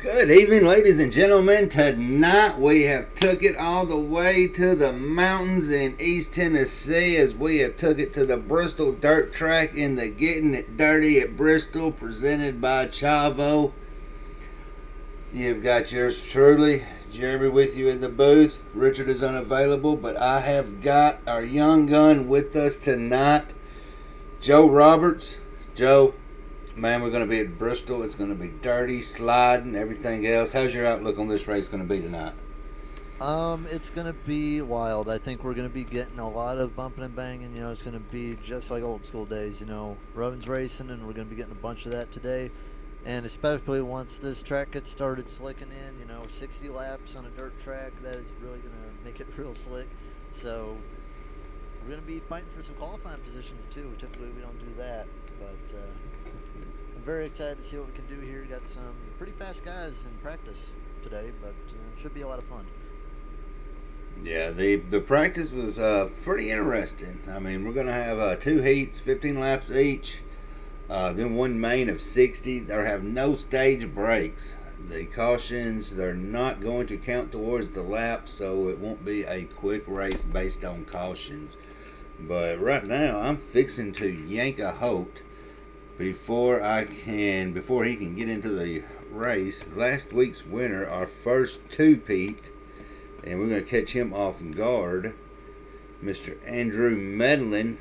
Good evening, ladies and gentlemen. Tonight we have took it all the way to the mountains in East Tennessee, as we have took it to the Bristol Dirt Track in the Getting It Dirty at Bristol, presented by Chavo. You've got yours truly, Jeremy, with you in the booth. Richard is unavailable, but I have got our young gun with us tonight, Joe Roberts. Joe, man, we're going to be at Bristol. It's going to be dirty, sliding, everything else. How's your outlook on this race going to be tonight? It's going to be wild. I think we're going to be getting a lot of bumping and banging. It's going to be just like old school days. Rowan's racing, and we're going to be getting a bunch of that today. And especially once this track gets started slicking in, 60 laps on a dirt track, that is really going to make it real slick. So we're going to be fighting for some qualifying positions too. Typically we don't do that, but I'm very excited to see what we can do here. We got some pretty fast guys in practice today, but it should be a lot of fun. Yeah, the practice was pretty interesting. I mean, we're going to have 2 heats, 15 laps each, then one main of 60. They have no stage breaks. The cautions, they're not going to count towards the laps, so it won't be a quick race based on cautions. But right now, I'm fixing to yank a Holt before he can get into the race. Last week's winner, our first two-peat, and we're going to catch him off guard, Mr. Andrew Medlin,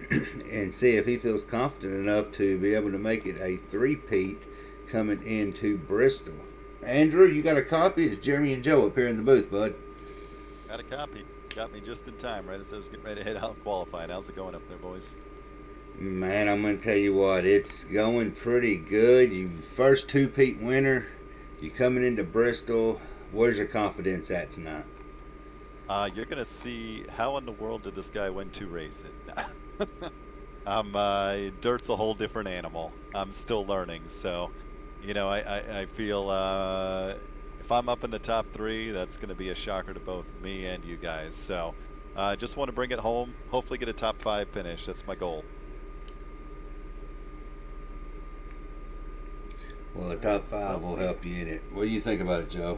and see if he feels confident enough to be able to make it a three-peat coming into Bristol. Andrew, you got a copy? It's Jeremy and Joe up here in the booth, bud. Got a copy. Got me just in time, right as I was getting ready to head out qualifying. How's it going up there, boys? Man, I'm gonna tell you what, it's going pretty good. You first two-peat winner. You coming into Bristol. Where's your confidence at tonight? You're gonna see how in the world did this guy win two races? Dirt's a whole different animal. I'm still learning, so I feel if I'm up in the top three, that's gonna be a shocker to both me and you guys. So, just want to bring it home. Hopefully, get a top five finish. That's my goal. Well, the top five will help you in it. What do you think about it, Joe?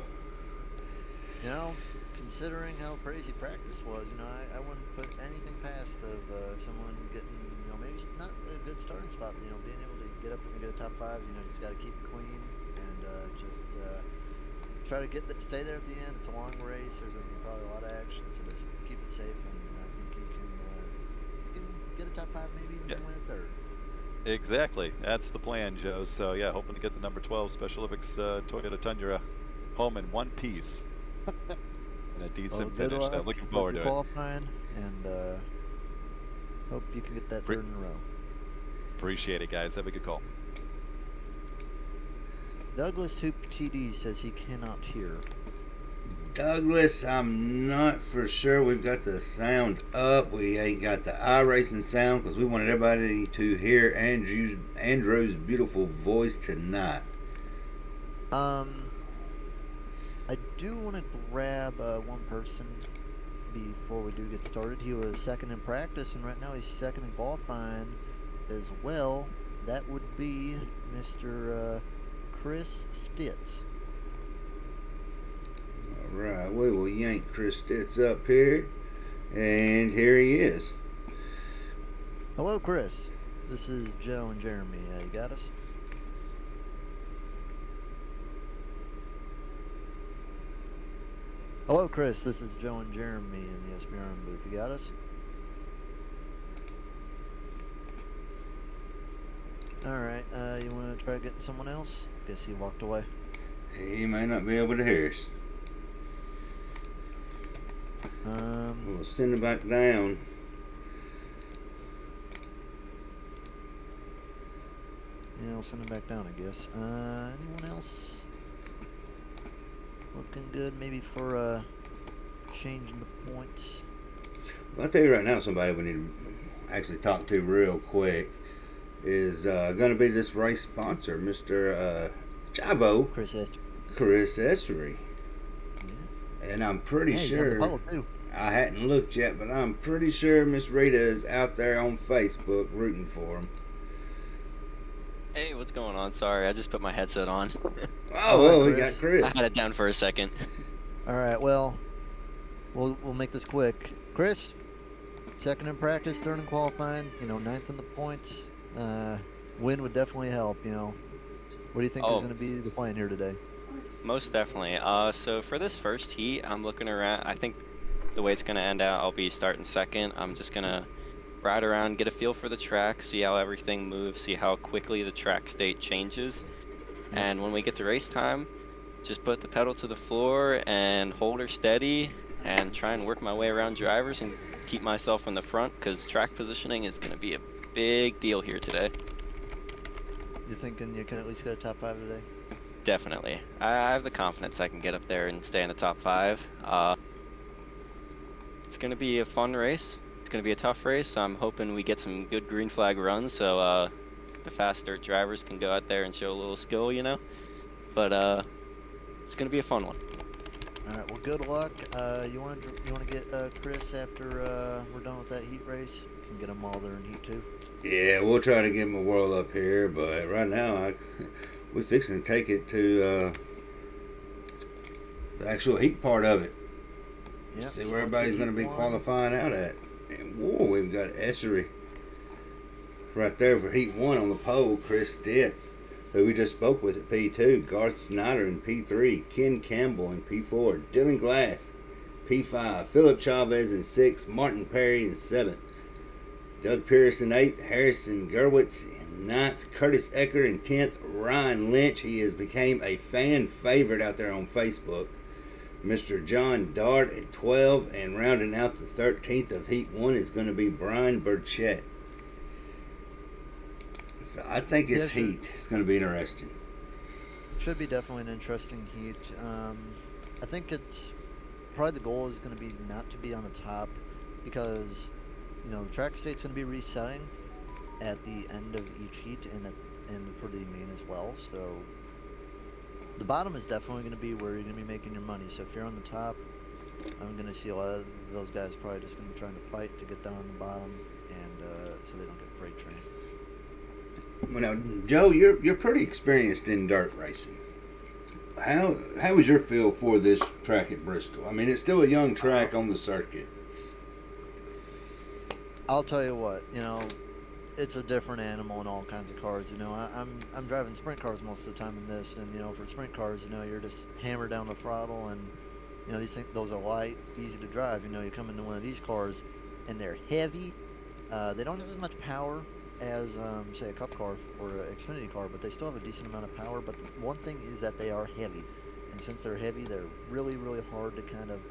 You know, considering how crazy practice was, I wouldn't put anything past of someone getting, maybe not a good starting spot, but, being able to get up and get a top five. Just got to keep it clean and just try to stay there at the end. It's a long race. There's going to be probably a lot of action, so just keep it safe. And I think you can get a top five, maybe even Yeah. win a third. Exactly. That's the plan, Joe. So yeah, hoping to get the number 12 Special Olympics Toyota Tundra home in one piece and a Well, decent good finish. So luck looking with forward your to it. qualifying, and hope you can get that Pre- third in a row. Appreciate it, guys. Have a good call. Douglas Hoop TD says he cannot hear. Douglas, I'm not for sure. We've got the sound up. We ain't got the iRacing sound because we wanted everybody to hear Andrew's beautiful voice tonight. Um, I do want to grab one person before we do get started. He was second in practice, and right now he's second in qualifying as well. That would be Mr. Chris Stitz. All right, we will yank Chris Stitz up here, and here he is. Hello, Chris. This is Joe and Jeremy. You got us? Hello, Chris. This is Joe and Jeremy in the SBRM booth. You got us? Alright, you want to try getting someone else? Guess he walked away. He may not be able to hear us. We'll send him back down. Yeah, I'll send him back down, I guess. Anyone else looking good? Maybe for changing the points. Well, I'll tell you right now, somebody we need to actually talk to real quick is going to be this race sponsor, Mr. Chavo. Chris Essery. Yeah. And I'm pretty sure. He's on the pole too. I hadn't looked yet, but I'm pretty sure Miss Rita is out there on Facebook rooting for him. Hey, what's going on? Sorry, I just put my headset on. Oh, we got Chris. I had it down for a second. All right, well, we'll make this quick. Chris, second in practice, third in qualifying. Ninth in the points. Win would definitely help. What do you think is going to be the plan here today? Most definitely. So for this first heat, I'm looking around. I think the way it's going to end out, I'll be starting second. I'm just going to ride around, get a feel for the track, see how everything moves, see how quickly the track state changes. And when we get to race time, just put the pedal to the floor and hold her steady and try and work my way around drivers and keep myself in the front, because track positioning is going to be a big deal here today. You thinking you can at least get a top five today? Definitely. I have the confidence I can get up there and stay in the top five. It's going to be a fun race. It's going to be a tough race. I'm hoping we get some good green flag runs so the fast dirt drivers can go out there and show a little skill, But it's going to be a fun one. All right. Well, good luck. You want to get Chris after we're done with that heat race? You can get them all there in heat two. Yeah, we'll try to give him a whirl up here, but right now we're fixing to take it to the actual heat part of it. Yep, See where everybody's going to be qualifying out at. And whoa, we've got Essery right there for heat one on the pole. Chris Stitz, who we just spoke with at P2. Garth Snyder in P3. Ken Campbell in P4. Dylan Glass, P5. Philip Chavez in 6th. Martin Perry in 7th. Doug Pierce in 8th, Harrison Gerwitz in 9th, Curtis Ecker in 10th, Ryan Lynch. He has became a fan favorite out there on Facebook. Mr. John Dart at 12, and rounding out the 13th of Heat 1 is going to be Brian Burchett. So I think it's Heat. It's going to be interesting. Should be definitely an interesting heat. I think it's probably the goal is going to be not to be on the top because the track state's going to be resetting at the end of each heat and for the main as well. So the bottom is definitely going to be where you're going to be making your money. So if you're on the top, I'm going to see a lot of those guys probably just going to be trying to fight to get down on the bottom, and so they don't get freight trained. Well, now, Joe, you're pretty experienced in dirt racing. How is your feel for this track at Bristol? I mean, it's still a young track on the circuit. I'll tell you what, it's a different animal in all kinds of cars. I'm driving sprint cars most of the time in this, and for sprint cars, you're just hammered down the throttle, and those are light, easy to drive. You come into one of these cars, and they're heavy. They don't have as much power as say a Cup car or an Xfinity car, but they still have a decent amount of power. But the one thing is that they are heavy, and since they're heavy, they're really, really hard to kind of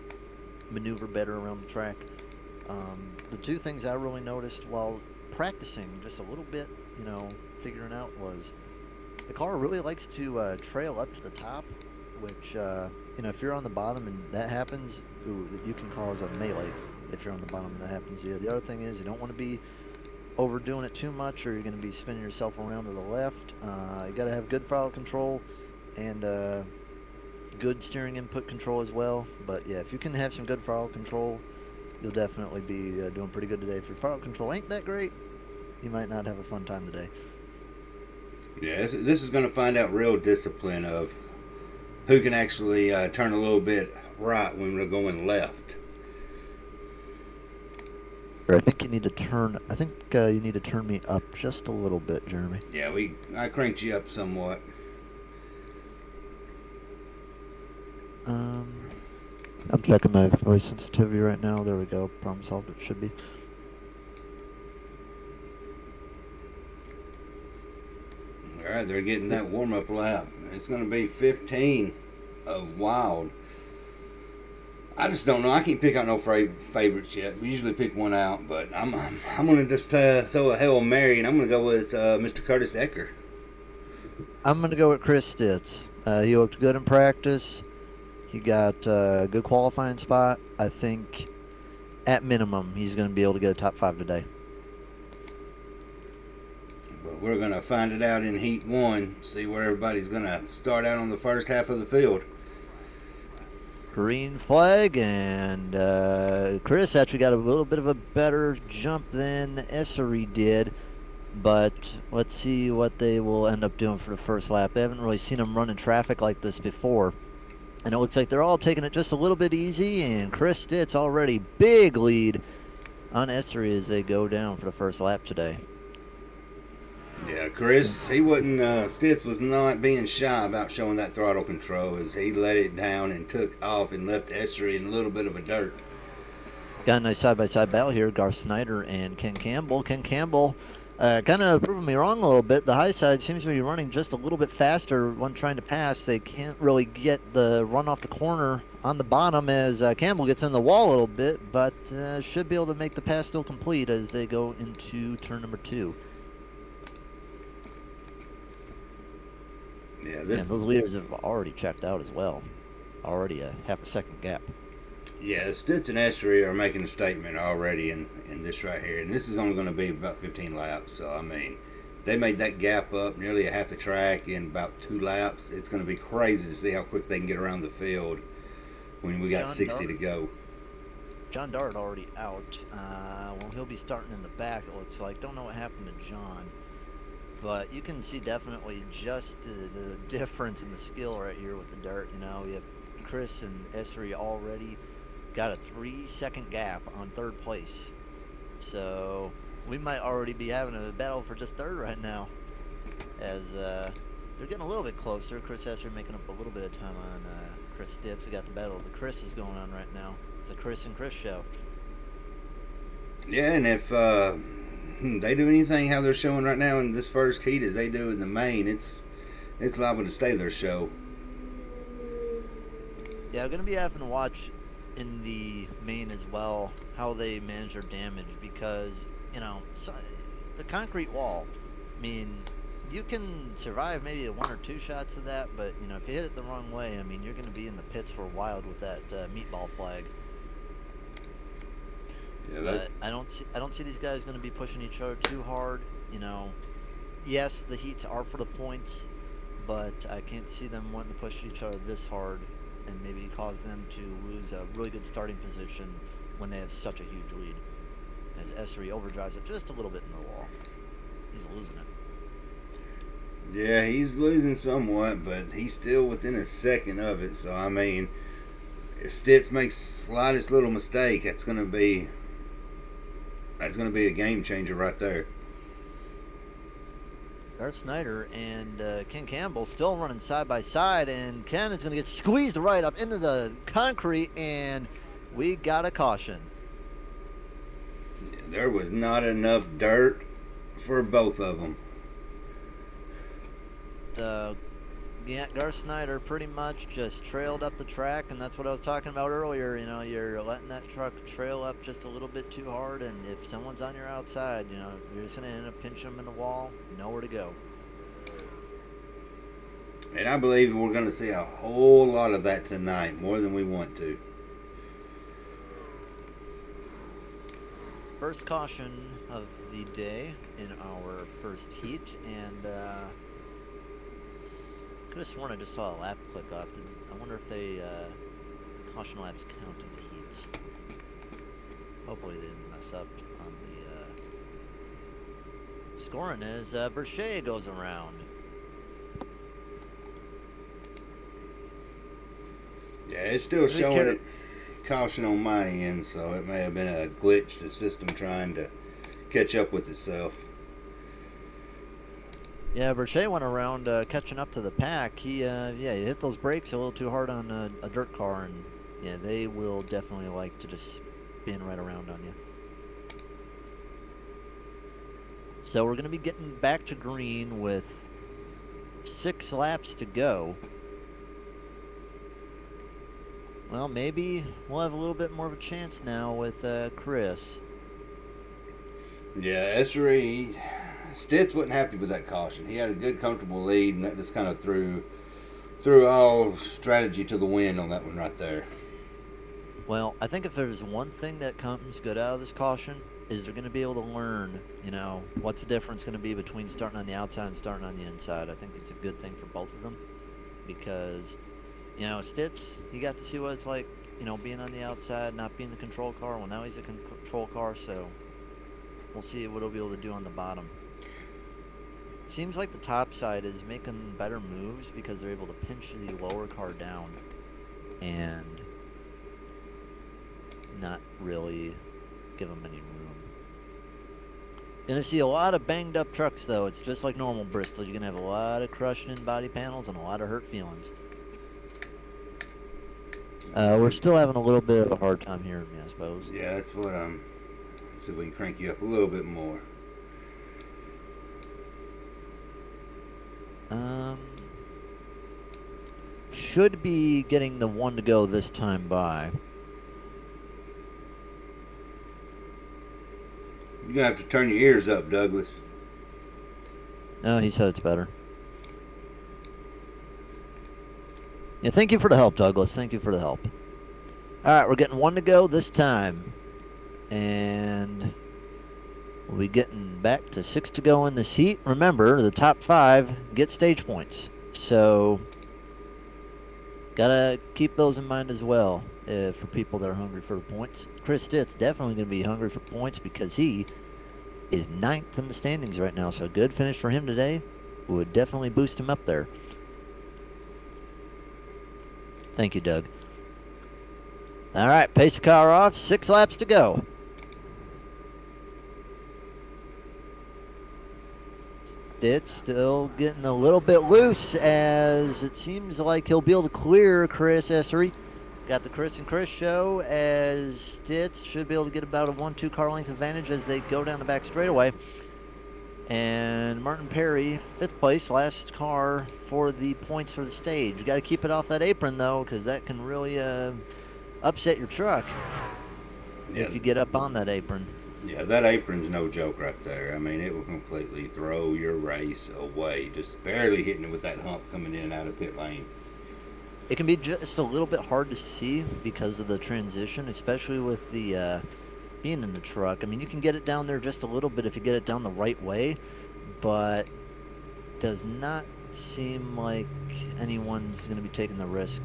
maneuver better around the track. The two things I really noticed while practicing just a little bit, figuring out, was the car really likes to trail up to the top, which if you're on the bottom and that happens, you can cause a melee if you're on the bottom and that happens. The other thing is you don't want to be overdoing it too much, or you're going to be spinning yourself around to the left. You got to have good throttle control and good steering input control as well. But yeah, if you can have some good throttle control, you'll definitely be doing pretty good today. If your throttle control ain't that great, you might not have a fun time today. Yeah, this is going to find out real discipline of who can actually turn a little bit right when we're going left. I think you need to turn. I think you need to turn me up just a little bit, Jeremy. Yeah, I cranked you up somewhat. I'm checking my voice sensitivity right now. There we go. Problem solved. It should be. All right, they're getting that warm-up lap. It's going to be 15 of Wild. I just don't know. I can't pick out no favorites yet. We usually pick one out, but I'm going to just throw a Hail Mary, and I'm going to go with Mr. Curtis Ecker. I'm going to go with Chris Stitz. He looked good in practice. He got a good qualifying spot. I think, at minimum, he's going to be able to get a top 5 today. But we're going to find it out in Heat 1, see where everybody's going to start out on the first half of the field. Green flag, and Chris actually got a little bit of a better jump than Essery did, but let's see what they will end up doing for the first lap. They haven't really seen them running traffic like this before, and it looks like they're all taking it just a little bit easy, and Chris Stitz already big lead on Essery as they go down for the first lap today. Yeah, Chris, Stitz was not being shy about showing that throttle control as he let it down and took off and left Essery in a little bit of a dirt. Got a nice side-by-side battle here, Garth Snyder and Ken Campbell. Ken Campbell kind of proving me wrong a little bit. The high side seems to be running just a little bit faster when trying to pass. They can't really get the run off the corner on the bottom as Campbell gets in the wall a little bit, but should be able to make the pass still complete as they go into turn number 2. Yeah, those leaders have already checked out as well. Already a half a second gap. Yeah, Stitz and Essery are making a statement already in this right here. And this is only going to be about 15 laps. So, I mean, they made that gap up nearly a half a track in about 2 laps. It's going to be crazy to see how quick they can get around the field when we got John 60 Dart. to go. John Dart already out. Well, he'll be starting in the back, it looks like. Don't know what happened to John. But you can see definitely just the difference in the skill right here with the dirt. We have Chris and Essery already got a 3-second gap on 3rd place. So we might already be having a battle for just 3rd right now. As they're getting a little bit closer. Chris Essery making up a little bit of time on Chris Stitz. We got the battle of the Chris's going on right now. It's a Chris and Chris show. Yeah, and if they do anything how they're showing right now in this first heat as they do in the main, it's liable to stay their show. Yeah, I'm gonna be having to watch in the main as well how they manage their damage because the concrete wall. I mean, you can survive maybe one or two shots of that, but if you hit it the wrong way, I mean, you're gonna be in the pits for a while with that meatball flag. Yeah, But I don't see these guys gonna be pushing each other too hard. Yes, the heats are for the points, but I can't see them wanting to push each other this hard and maybe cause them to lose a really good starting position when they have such a huge lead. As Esri overdrives it just a little bit into the wall. He's losing it. Yeah, he's losing somewhat, but he's still within a second of it. So I mean, if Stitz makes slightest little mistake, that's gonna be a game changer right there. Garth Snyder and Ken Campbell still running side by side, and Ken is going to get squeezed right up into the concrete, and we got a caution. Yeah, there was not enough dirt for both of them. Garth Snyder pretty much just trailed up the track, and that's what I was talking about earlier. You're letting that truck trail up just a little bit too hard, and if someone's on your outside, you're just going to end up pinching them in the wall, nowhere to go. And I believe we're going to see a whole lot of that tonight, more than we want to. First caution of the day in our first heat, and could have sworn I just saw a lap click off. I wonder if they caution laps counted the heats. Hopefully they didn't mess up on the scoring as Berchet goes around. Yeah, it's still showing it caution on my end, so it may have been a glitch, the system trying to catch up with itself. Yeah, Berchet went around catching up to the pack. He hit those brakes a little too hard on a dirt car, and yeah, they will definitely like to just spin right around on you. So we're going to be getting back to green with 6 laps to go. Well, maybe we'll have a little bit more of a chance now with Chris. Yeah, Esri, Stitz wasn't happy with that caution. He had a good, comfortable lead, and that just kind of threw all strategy to the wind on that one right there. Well, I think if there's one thing that comes good out of this caution, is they're going to be able to learn, what's the difference going to be between starting on the outside and starting on the inside. I think it's a good thing for both of them because, Stitz, he got to see what it's like, being on the outside, not being the control car. Well, now he's a control car, so we'll see what he'll be able to do on the bottom. Seems like the top side is making better moves because they're able to pinch the lower car down and not really give them any room. Gonna see a lot of banged up trucks though. It's just like normal Bristol. You're gonna have a lot of crushing in body panels and a lot of hurt feelings. We're still having a little bit of a hard time hearing me, I suppose. Yeah, that's what see if we can crank you up a little bit more. Should be getting the one to go this time by. You're gonna have to turn your ears up, Douglas. No, he said it's better. Yeah, thank you for the help, Douglas. Thank you for the help. All right, we're getting one to go this time. And we'll be getting back to 6 to go in this heat. Remember, the top 5 get stage points. So, gotta keep those in mind as well for people that are hungry for the points. Chris Stitt's definitely going to be hungry for points because he is 9th in the standings right now. So, a good finish for him today would definitely boost him up there. Thank you, Doug. All right, pace the car off. 6 laps to go. It's still getting a little bit loose as it seems like he'll be able to clear Chris Essery. Got the Chris and Chris show as Stitz should be able to get about a 1-2 car length advantage as they go down the back straightaway. And Martin Perry, 5th place, last car for the points for the stage. You got to keep it off that apron, though, because that can really upset your truck if you get up on that apron. Yeah, that apron's no joke right there. I mean, it will completely throw your race away. Just barely hitting it with that hump coming in and out of pit lane. It can be just a little bit hard to see because of the transition, especially with the being in the truck. I mean, you can get it down there just a little bit if you get it down the right way, but does not seem like anyone's going to be taking the risk.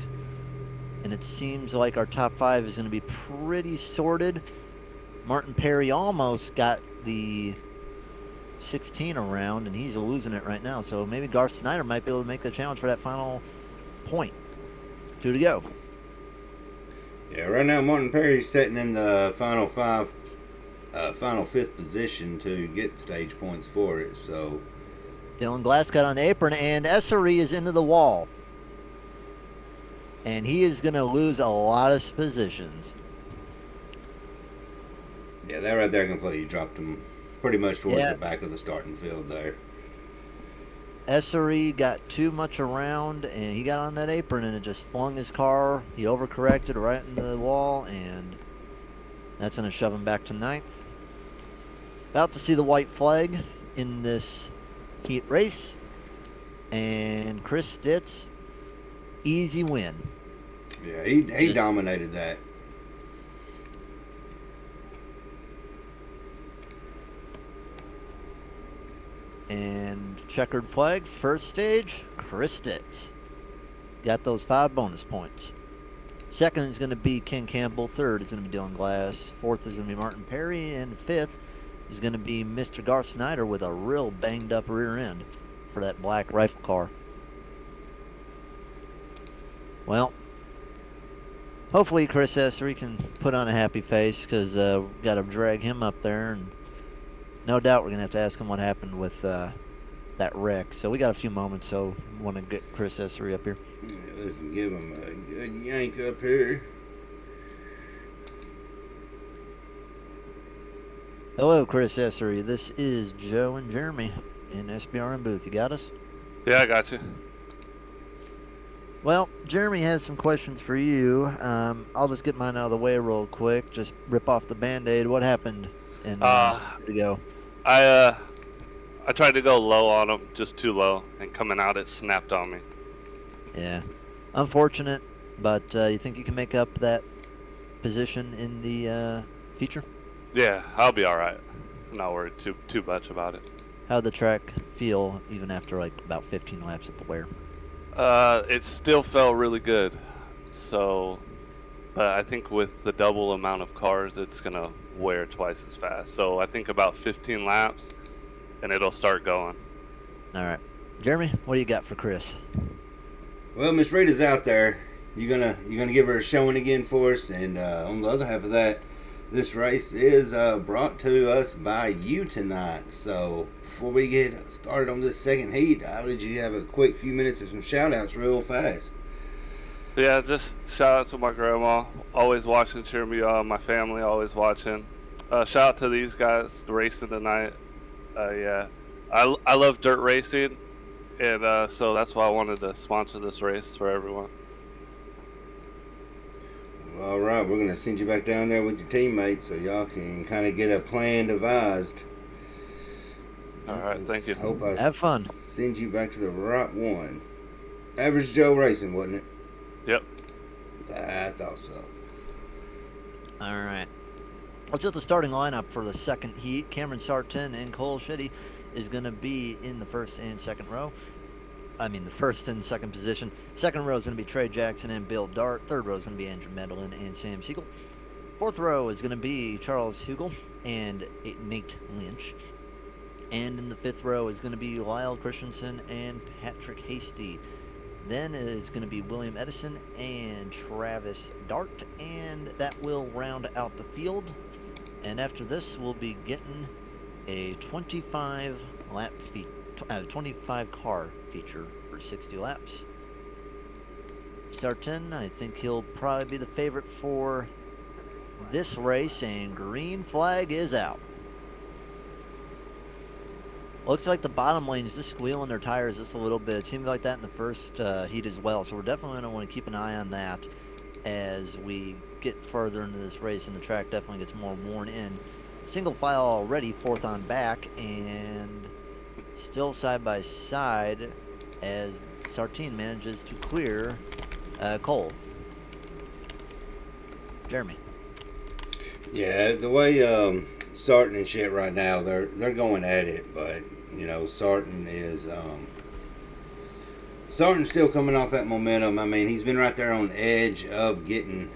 And it seems like our top 5 is going to be pretty sorted. Martin Perry almost got the 16 around, and he's losing it right now. So maybe Garth Snyder might be able to make the challenge for that final point. 2 to go. Yeah, right now Martin Perry's sitting in the final 5th position to get stage points for it. So Dylan Glass got on the apron, and Essery is into the wall. And he is going to lose a lot of positions. yeah, that right there completely dropped him pretty much towards the back of the starting field there. Essery got too much around, and he got on that apron, and it just flung his car. He overcorrected right into the wall, and that's going to shove him back to 9th. About to see the white flag in this heat race. And Chris Stitz, easy win. Yeah, he dominated that. And checkered flag, first stage, Chris Stitz. Got those 5 bonus points. Second is going to be Ken Campbell. Third is going to be Dylan Glass. Fourth is going to be Martin Perry. And fifth is going to be Mr. Garth Snyder with a real banged up rear end for that black rifle car. Well, hopefully Chris Essery can put on a happy face because we've got to drag him up there. And no doubt we're going to have to ask him what happened with that wreck. So we got a few moments, so want to get Chris Essery up here. Yeah, let's give him a good yank up here. Hello, Chris Essery. This is Joe and Jeremy in SBRN booth. You got us? Yeah, I got you. Well, Jeremy has some questions for you. I'll just get mine out of the way real quick. Just rip off the Band-Aid. What happened? And to go. I tried to go low on him, just too low, and coming out it snapped on me. Yeah, unfortunate, but you think you can make up that position in the feature? Yeah, I'll be all right. I'm not worried too much about it. How'd the track feel even after like about 15 laps at the wear? It still felt really good. So, I think with the double amount of cars, it's gonna wear twice as fast. So I think about 15 laps, and it'll start going. All right, Jeremy, what do you got for Chris? Well, Miss Rita's out there. You gonna give her a showing again for us, and on the other half of that, this race is brought to us by you tonight. So before we get started on this second heat, I'll let you have a quick few minutes of some shout outs real fast. Yeah, just shout out to my grandma, always watching, cheering me on. My family, always watching. Shout out to these guys racing tonight. Yeah, I love dirt racing, and so that's why I wanted to sponsor this race for everyone. Well, all right, we're gonna send you back down there with your teammates so y'all can kind of get a plan devised. All right, thank you. Hope I Have fun. Send you back to the right one. Average Joe Racing, wasn't it? Yep. I thought so. All right. Let's get the starting lineup for the second heat. Cameron Sarton and Cole Shitty is going to be in the first and second row. I mean, the first and second position. Second row is going to be Trey Jackson and Bill Dart. Third row is going to be Andrew Medlin and Sam Siegel. Fourth row is going to be Charles Hugel and Nate Lynch. And in the fifth row is going to be Lyle Christensen and Patrick Hasty. Then it is going to be William Edison and Travis Dart, and that will round out the field. And after this, we'll be getting a 25 car feature for 60 laps. Sartin, I think he'll probably be the favorite for this race, and green flag is out. Looks like the bottom lane is just squealing their tires just a little bit. It seemed like that in the first heat as well, so we're definitely going to want to keep an eye on that as we get further into this race and the track definitely gets more worn in. Single file already, fourth on back, and still side by side as Sartine manages to clear Cole. Jeremy. Yeah, the way Sartin and shit right now, they're going at it, but you know, Sartin's still coming off that momentum. I mean, he's been right there on the edge of getting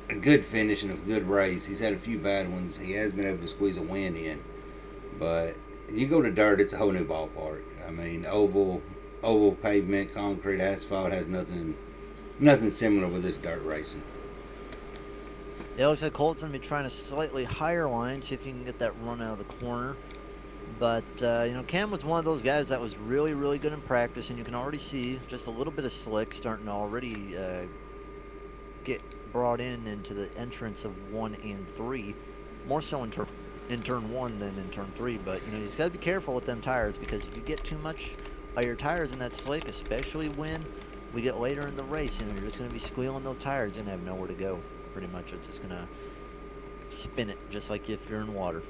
a good finish and a good race. He's had a few bad ones. He has been able to squeeze a win in, but you go to dirt, it's a whole new ballpark. I mean, oval pavement, concrete, asphalt has nothing similar with this dirt racing. It looks like Colt's going to be trying a slightly higher line, see if he can get that run out of the corner. But, you know, Cam was one of those guys that was really, really good in practice, and you can already see just a little bit of slick starting to already get brought into the entrance of 1 and 3. More so in turn 1 than in turn 3, but, you know, you just got to be careful with them tires, because if you get too much of your tires in that slick, especially when we get later in the race, you know, you're just going to be squealing those tires and have nowhere to go. Pretty much, it's just gonna spin it just like if you're in water.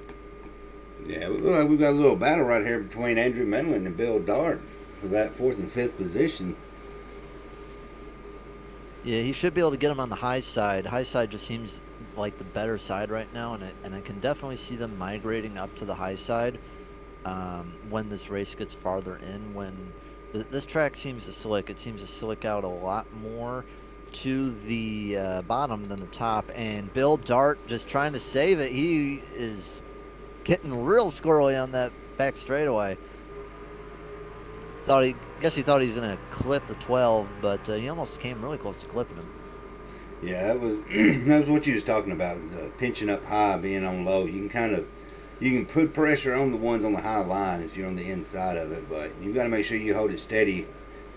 Yeah, we've got a little battle right here between Andrew Menlin and Bill Dart for that 4th and 5th position. Yeah, he should be able to get him on the high side. High side just seems like the better side right now, and I can definitely see them migrating up to the high side when this race gets farther in. When this track seems to slick, it seems to slick out a lot more to the bottom than the top, and Bill Dart just trying to save it. He is getting real squirrely on that back straightaway. Guess he thought he was gonna clip the 12, but he almost came really close to clipping him. Yeah, that was what you was talking about, the pinching up high, being on low. You can put pressure on the ones on the high line if you're on the inside of it, but you've got to make sure you hold it steady,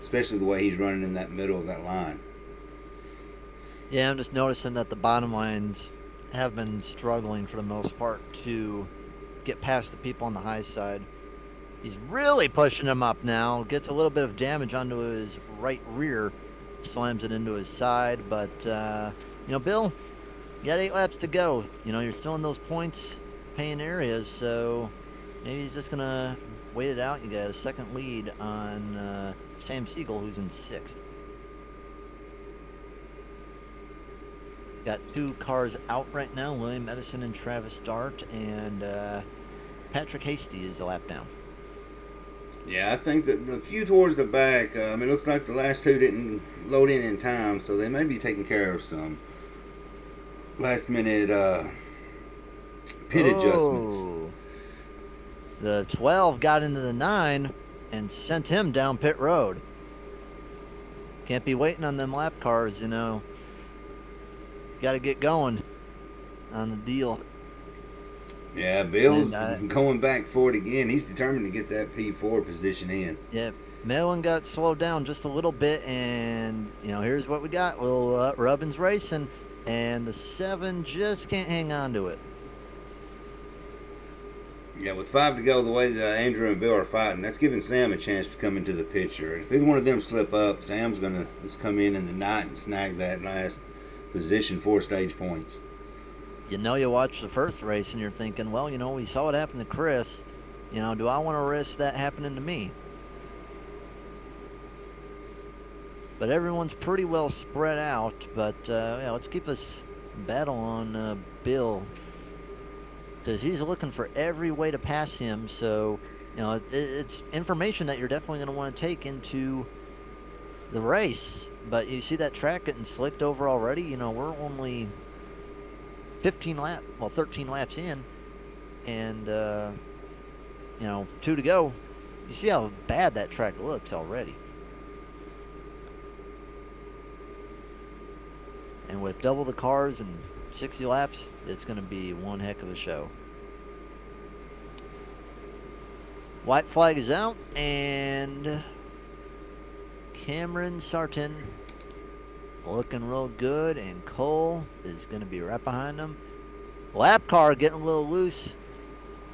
especially the way he's running in that middle of that line. Yeah, I'm just noticing that the bottom lines have been struggling for the most part to get past the people on the high side. He's really pushing him up now. Gets a little bit of damage onto his right rear. Slams it into his side. But, you know, Bill, you got 8 laps to go. You know, you're still in those points paying areas. So maybe he's just going to wait it out. You got a second lead on Sam Siegel, who's in 6th. Got 2 cars out right now, William Edison and Travis Dart, and Patrick Hasty is a lap down. Yeah, I think that the few towards the back, it looks like the last 2 didn't load in time, so they may be taking care of some last minute pit adjustments. The 12 got into the 9 and sent him down pit road. Can't be waiting on them lap cars, you know. Got to get going on the deal. Yeah, Bill's going back for it again. He's determined to get that P4 position in. Yeah, Mellon got slowed down just a little bit, and, you know, here's what we got. Well, Rubbin's racing, and the 7 just can't hang on to it. Yeah, with 5 to go, the way that Andrew and Bill are fighting, that's giving Sam a chance to come into the picture. If either one of them slip up, Sam's going to just come in the night and snag that last position 4 stage points. You know, you watch the first race and you're thinking, well, you know, we saw what happened to Chris. You know, do I want to risk that happening to me? But everyone's pretty well spread out. But, yeah, let's keep this battle on Bill, because he's looking for every way to pass him. So, you know, it's information that you're definitely going to want to take into the race. But you see that track getting slicked over already. You know, we're only 13 laps in, and you know, 2 to go. You see how bad that track looks already. And with double the cars and 60 laps, it's going to be one heck of a show. White flag is out, and Cameron Sarton looking real good, and Cole is going to be right behind him. Lap car getting a little loose.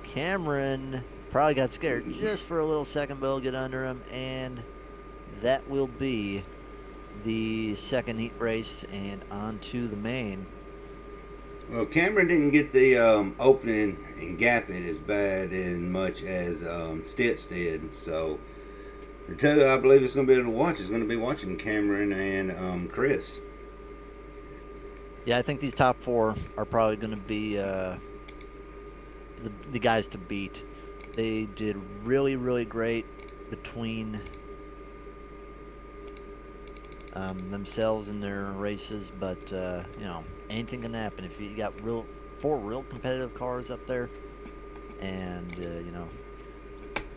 Cameron probably got scared just for a little second, but he'll get under him, and that will be the second heat race and on to the main. Well, Cameron didn't get the opening and gap it as bad and much as Stitz did. So the two I believe is going to be able to watch is going to be watching Cameron and Chris. Yeah, I think these top four are probably going to be the guys to beat. They did really, really great between themselves in their races, but anything can happen if you got four real competitive cars up there, and we're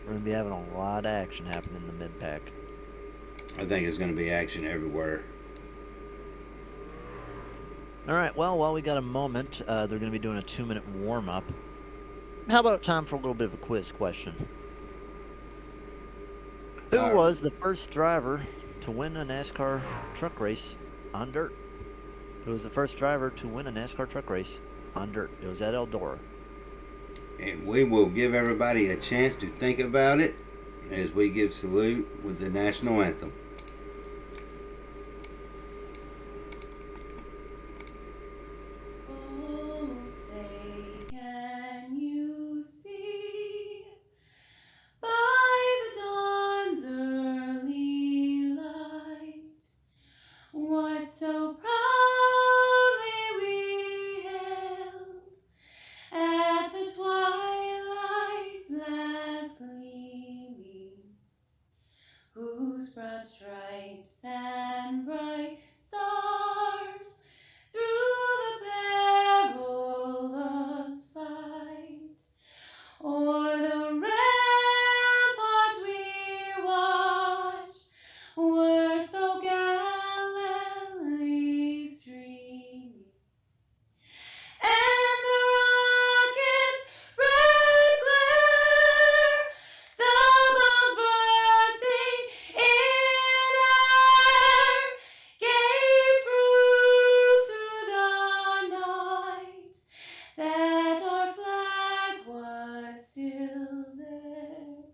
gonna be having a lot of action happening in the mid pack. I think there's going to be action everywhere. All right, well, while we got a moment, they're going to be doing a 2-minute warm-up. How about time for a little bit of a quiz question? Who was the first driver to win a NASCAR truck race on dirt? Who was the first driver to win a NASCAR truck race on dirt? It was at Eldora. And we will give everybody a chance to think about it as we give salute with the national anthem. Oh, say, can you see by the dawn's early light what so proudly we hailed at the twilight's last gleaming, whose broad stripes and bright stars through the perilous fight o'er the ramparts we watched were so gallantly streaming, and the rocket's red glare, the bombs bursting in air, gave proof through the night that our flag was still there.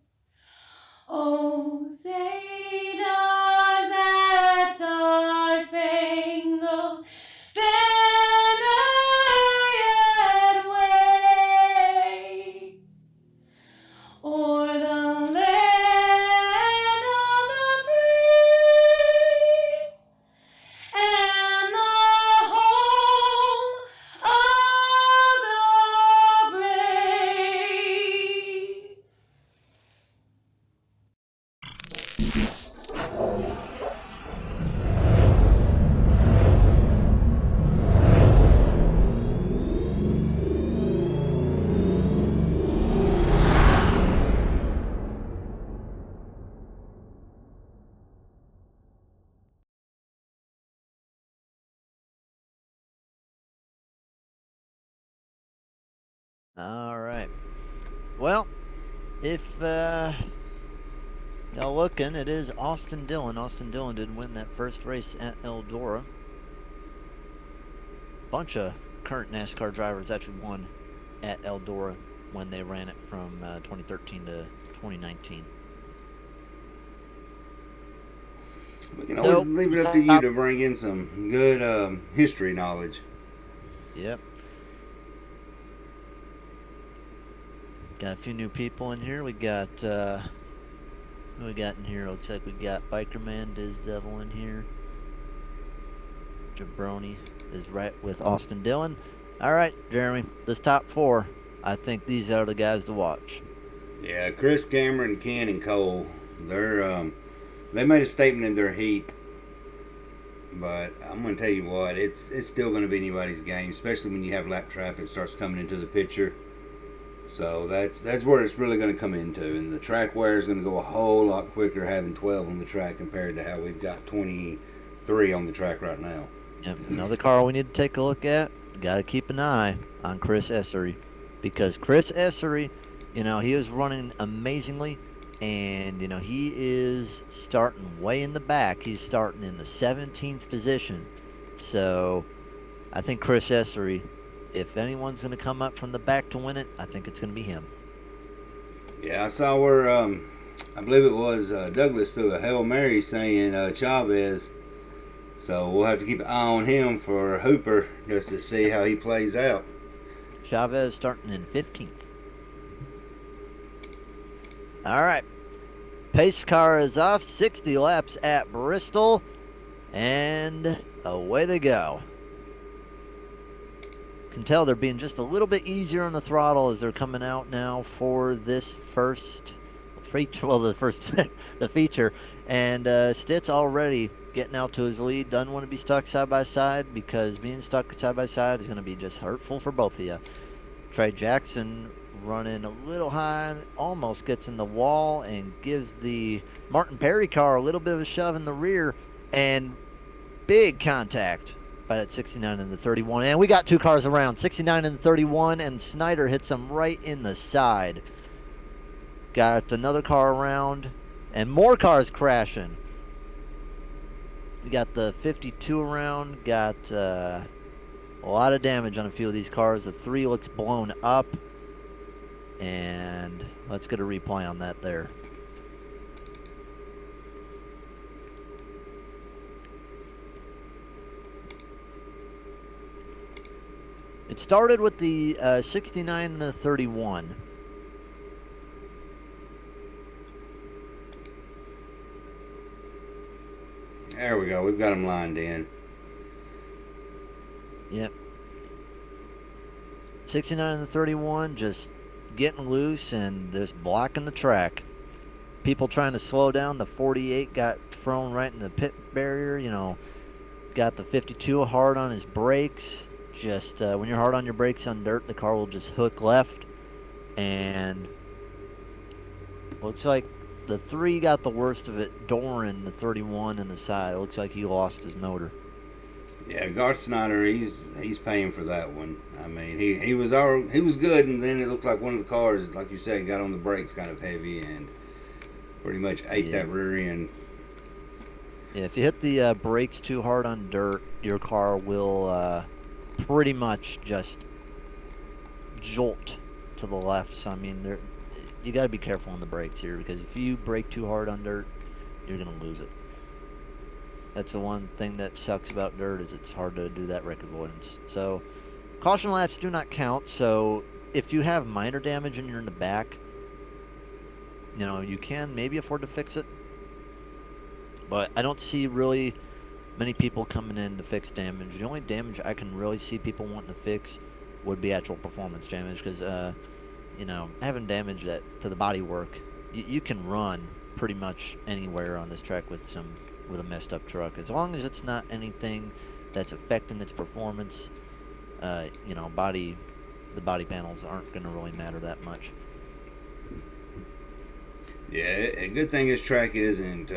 Oh, say does that star-spangled banner yet wave o'er the land of the free and the home of the brave? All right. Well, if y'all looking, it is Austin Dillon. Austin Dillon did win that first race at Eldora. Bunch of current NASCAR drivers actually won at Eldora when they ran it from 2013 to 2019. We can always leave it up to you to bring in some good history knowledge. Yep. Got a few new people in here. We got who we got in here? Looks like we got Bikerman, Diz Devil in here. Jabroni is right with Austin Dillon. All right, Jeremy, this top four, I think these are the guys to watch. Yeah, Chris, Cameron, Ken, and Cole. They made a statement in their heat, but I'm going to tell you what, it's still going to be anybody's game, especially when you have lap traffic starts coming into the picture. So that's where it's really going to come into, and the track wear is going to go a whole lot quicker having 12 on the track compared to how we've got 23 on the track right now. Yep. Another car we need to take a look at. Got to keep an eye on Chris Essery, because Chris Essery, he was running amazingly And, he is starting way in the back. He's starting in the 17th position. So I think Chris Essery, if anyone's going to come up from the back to win it, I think it's going to be him. Yeah, I saw where I believe it was Douglas threw a Hail Mary saying Chavez. So we'll have to keep an eye on him for Hooper just to see how he plays out. Chavez starting in 15th. All right. Pace car is off. 60 laps at Bristol. And away they go. Can tell they're being just a little bit easier on the throttle as they're coming out now for this first feature. Well, the feature. And Stitt's already getting out to his lead. Doesn't want to be stuck side by side because being stuck side by side is going to be just hurtful for both of you. Trey Jackson running a little high, almost gets in the wall and gives the Martin Perry car a little bit of a shove in the rear, and big contact by that 69 and the 31. And we got two cars around, 69 and the 31, and Snyder hits him right in the side. Got another car around, and more cars crashing. We got the 52 around, got a lot of damage on a few of these cars. The 3 looks blown up. And let's get a replay on that there. It started with the 69 and the 31. There we go. We've got him lined in. Yep. 69 and the 31 just getting loose and just blocking the track. People trying to slow down. The 48 got thrown right in the pit barrier. Got the 52 hard on his brakes. Just when you're hard on your brakes on dirt, the car will just hook left. And looks like the 3 got the worst of it. Doran, the 31 in the side. It looks like he lost his motor. Yeah, Garth Snyder, he's paying for that one. I mean, he was good, and then it looked like one of the cars, like you said, got on the brakes kind of heavy and pretty much ate that rear end. Yeah, if you hit the brakes too hard on dirt, your car will pretty much just jolt to the left. So I mean, you got to be careful on the brakes here, because if you brake too hard on dirt, you're gonna lose it. That's the one thing that sucks about dirt, is it's hard to do that wreck avoidance. So caution laps do not count. So if you have minor damage and you're in the back, you can maybe afford to fix it. But I don't see really many people coming in to fix damage. The only damage I can really see people wanting to fix would be actual performance damage, because having damage to the bodywork, you can run pretty much anywhere on this track with a messed up truck, as long as it's not anything that's affecting its performance. The body panels aren't going to really matter that much. Yeah, a good thing this track isn't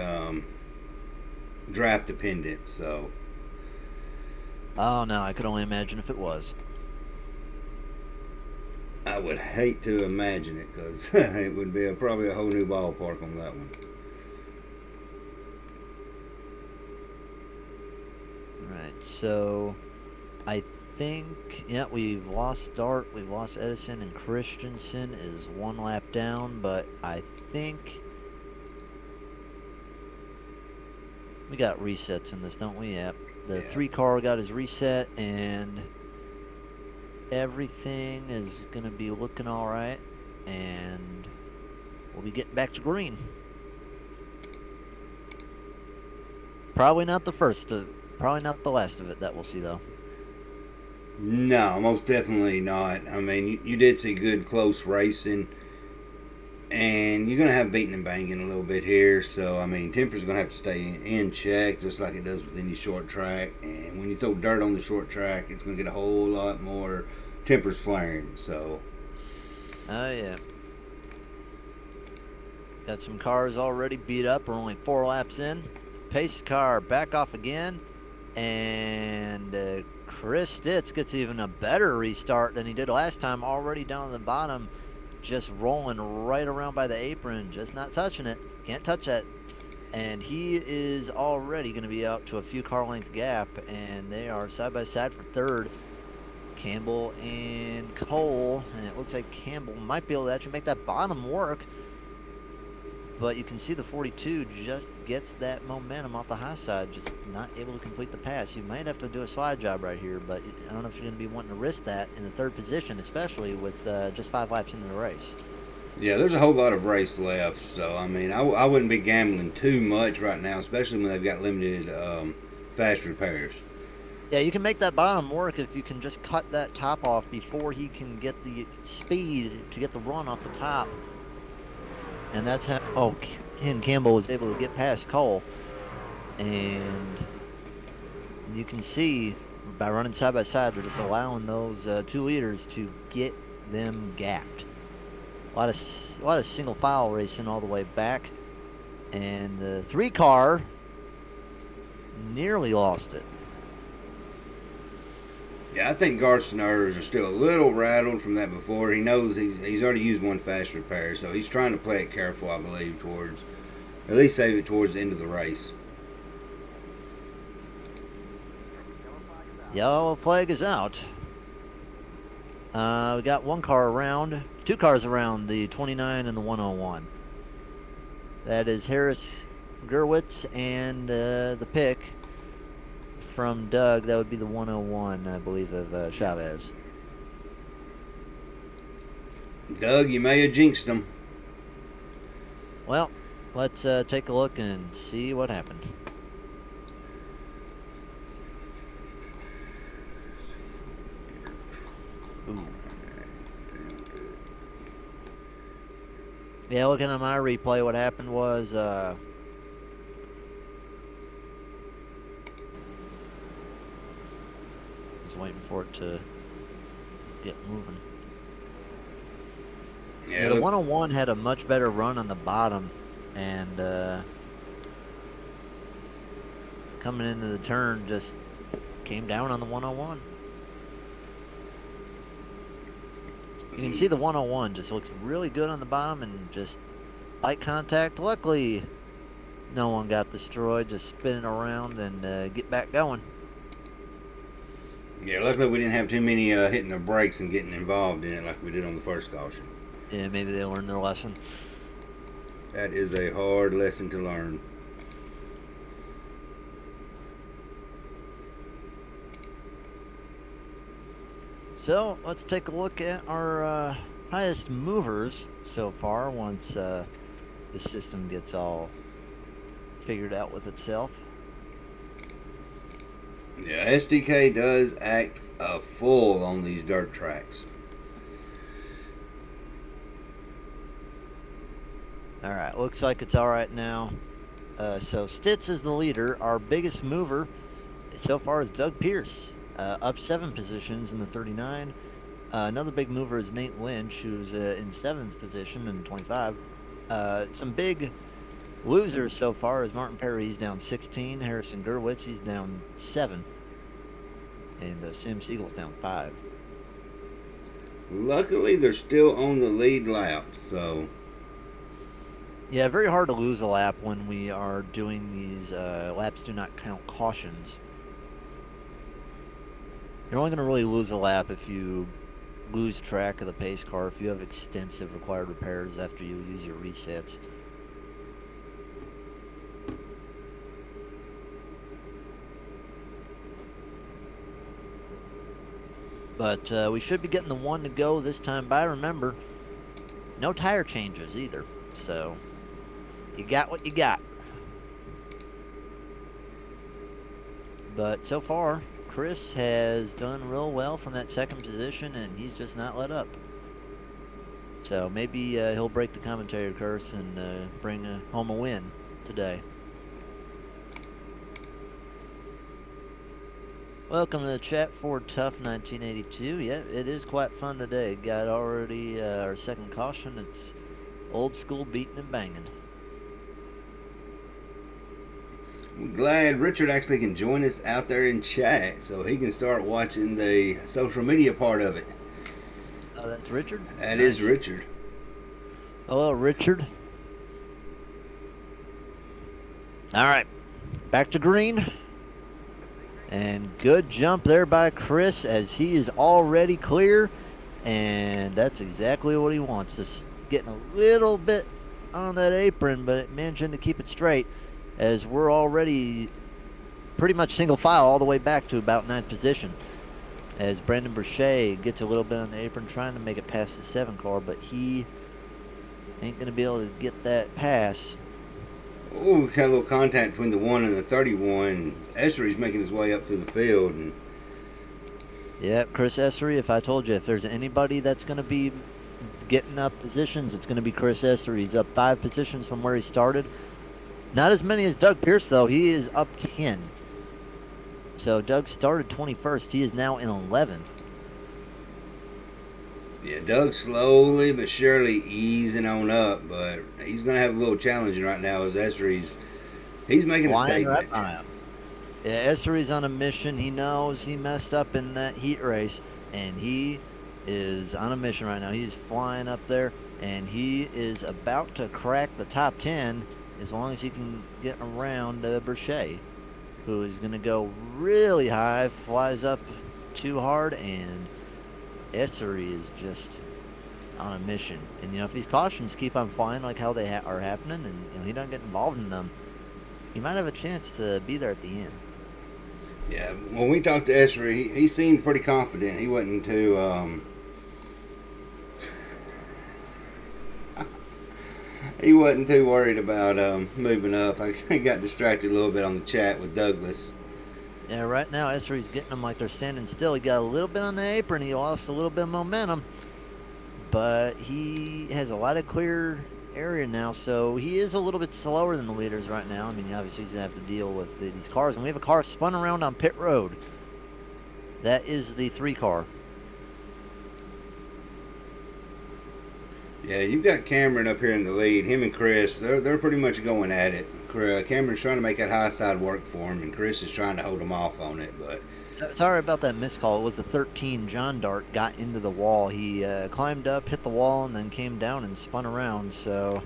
draft dependent, so. Oh no, I could only imagine if it was. I would hate to imagine it, because it would be probably a whole new ballpark on that one. Alright, so I think, we've lost Dart, we've lost Edison, and Christensen is one lap down, but I think we got resets in this, don't we? Yep. The 3 car got his reset, and everything is going to be looking all right, and we'll be getting back to green. Probably not the last of it that we'll see, though. No, most definitely not. I mean, you did see good close racing, and you're going to have beating and banging a little bit here. So, I mean, temper's going to have to stay in check, just like it does with any short track. And when you throw dirt on the short track, it's going to get a whole lot more tempers flaring. So, oh yeah. Got some cars already beat up. We're only 4 laps in. Pace car back off again. And Chris Stitz gets even a better restart than he did last time. Already down at the bottom. just rolling right around by the apron, just not touching it. Can't touch that. And he is already going to be out to a few car length gap, and they are side by side for third. Campbell and Cole, and it looks like Campbell might be able to actually make that bottom work. But you can see the 42 just gets that momentum off the high side, just not able to complete the pass. You might have to do a slide job right here, but I don't know if you're going to be wanting to risk that in the third position, especially with just 5 laps into the race. Yeah, there's a whole lot of race left, so I mean, I wouldn't be gambling too much right now, especially when they've got limited fast repairs. Yeah, you can make that bottom work if you can just cut that top off before he can get the speed to get the run off the top. And that's how Ken Campbell was able to get past Cole. And you can see by running side by side, they're just allowing those 2 leaders to get them gapped. A lot of single file racing all the way back. And the 3 car nearly lost it. Yeah, I think Garth's nerves are still a little rattled from that before. He knows he's already used 1 fast repair, so he's trying to play it careful, I believe, at least save it towards the end of the race. Yellow flag is out. We got 1 car around, 2 cars around the 29 and the 101. That is Harris Gerwitz and the pick from Doug. That would be the 101, I believe, of Chavez. Doug, you may have jinxed him. Well, let's take a look and see what happened. Ooh. Yeah, looking at my replay, what happened was just waiting for it to get moving. Yeah, the 101 had a much better run on the bottom, and coming into the turn just came down on the 101. You can see the 101 just looks really good on the bottom and just light contact. Luckily, no one got destroyed, just spinning around and get back going. Yeah, luckily we didn't have too many hitting the brakes and getting involved in it like we did on the first caution. Yeah, maybe they learned their lesson. That is a hard lesson to learn. So let's take a look at our highest movers so far once the system gets all figured out with itself. Yeah, SDK does act full on these dirt tracks. Alright, looks like it's alright now. So Stitz is the leader. Our biggest mover so far is Doug Pierce. Up 7 positions in the 39. Another big mover is Nate Lynch, who's in 7th position in 25. Some big losers so far is Martin Perry, he's down 16. Harrison Gerwitz, he's down 7. And Sim Siegel's down 5. Luckily, they're still on the lead lap, so... Yeah, very hard to lose a lap when we are doing these laps do not count cautions. You're only going to really lose a lap if you lose track of the pace car, if you have extensive required repairs after you use your resets. But we should be getting the 1 to go this time by. Remember, no tire changes either, so you got what you got. But so far, Chris has done real well from that 2nd position, and he's just not let up. So maybe he'll break the commentary curse and bring home a win today. Welcome to the chat for Tough 1982. Yeah, it is quite fun today. Got already our 2nd caution. It's old school beating and banging. I'm glad Richard actually can join us out there in chat so he can start watching the social media part of it. Oh, that's Richard? That Nice. is Richard. Hello, Richard. All right, back to green. And good jump there by Chris as he is already clear. And that's exactly what he wants. Just getting a little bit on that apron, but managing to keep it straight as we're already pretty much single file all the way back to about ninth position. As Brandon Brochet gets a little bit on the apron trying to make it past the 7 car, but he ain't going to be able to get that pass. Oh, we had a little contact between the 1 and the 31. Essery's making his way up through the field, and Yeah, Chris Essery, if I told you if there's anybody that's going to be getting up positions, it's going to be Chris Essery. He's up 5 positions from where he started. Not as many as Doug Pierce, though. He is up 10. So Doug started 21st. He is now in 11th. yeah, Doug's slowly but surely easing on up, but he's going to have a little challenging right now as he's making a Flying right statement. by him. Yeah, Essery's on a mission. He knows he messed up in that heat race, and he is on a mission right now. He's flying up there, and he is about to crack the top 10 as long as he can get around Brochet, who is going to go really high, flies up too hard, and Essery is just on a mission. And, if these cautions keep on flying like how they are happening, and he doesn't get involved in them, he might have a chance to be there at the end. Yeah, when we talked to Essery, he seemed pretty confident. He wasn't too he wasn't too worried about moving up. I got distracted a little bit on the chat with Douglas. Yeah, right now Essery's getting them like they're standing still. He got a little bit on the apron. He lost a little bit of momentum, but he has a lot of clear area now, so he is a little bit slower than the leaders right now. I mean, obviously he's going to have to deal with these cars, and we have a car spun around on pit road. That is the 3 car. Yeah, you've got Cameron up here in the lead. Him and Chris, they're pretty much going at it. Cameron's trying to make that high side work for him, and Chris is trying to hold him off on it. But Sorry about that missed call. It was the 13. John Dart got into the wall. He climbed up, hit the wall, and then came down and spun around. So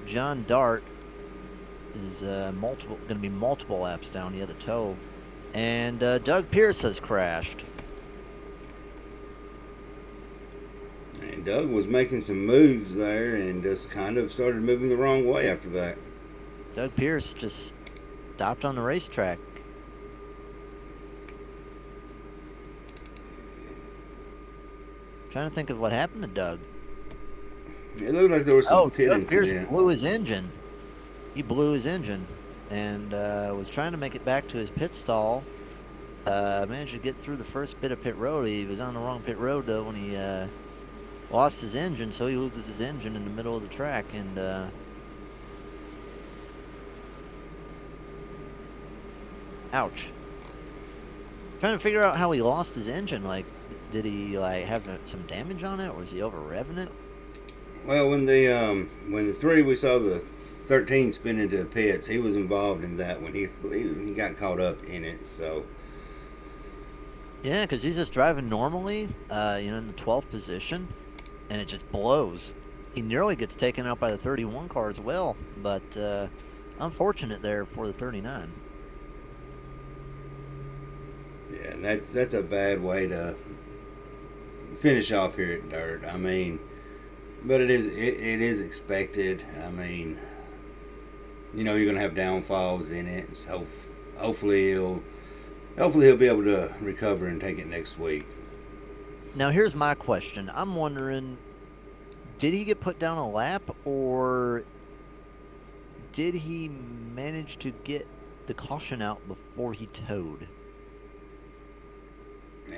John Dart is going to be multiple laps down the other toe. And Doug Pierce has crashed. and Doug was making some moves there, and just kind of started moving the wrong way after that. Doug Pierce just stopped on the racetrack. Trying to think of what happened to Doug. It looked like there was some pit Doug Pierce incident. blew his engine. He blew his engine and was trying to make it back to his pit stall. Managed to get through the first bit of pit road. He was on the wrong pit road, though, when he lost his engine, so he loses his engine in the middle of the track. And ouch. Trying to figure out how he lost his engine. Like, did he have some damage on it, or was he over revving it? Well, when the 3 we saw the 13 spin into the pits, he was involved in that when he got caught up in it. So Yeah, because he's just driving normally, in the 12th position, and it just blows. He nearly gets taken out by the 31 car as well, but unfortunate there for the 39. yeah, and that's a bad way to finish off here at dirt. I mean, but it is expected. I mean, you're gonna have downfalls in it. So hopefully he'll be able to recover and take it next week. Now here's my question. I'm wondering, did he get put down a lap, or did he manage to get the caution out before he towed?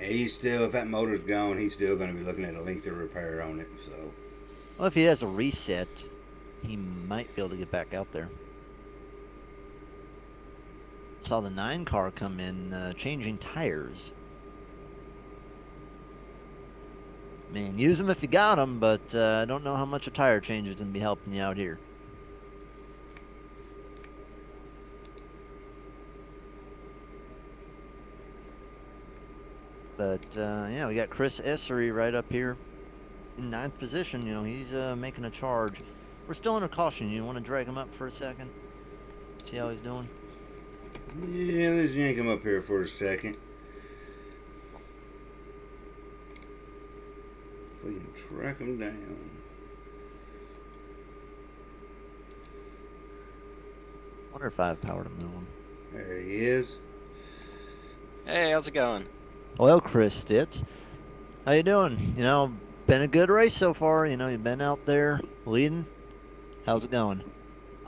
He's still, if that motor's gone, he's still going to be looking at a lengthy repair on it. So, Well, if he has a reset, he might be able to get back out there. Saw the 9 car come in, changing tires. Man, use them if you got them, but I don't know how much a tire change is going to be helping you out here. But, we got Chris Essery right up here. in ninth position. You know, he's making a charge. We're still under caution. You want to drag him up for a second? See how he's doing? Yeah, let's yank him up here for a second. If we can track him down. Wonder if I have power to move him. There he is. Hey, how's it going? Well, Chris Stitz, how you doing? You know, been a good race so far. You know, you've been out there leading. How's it going?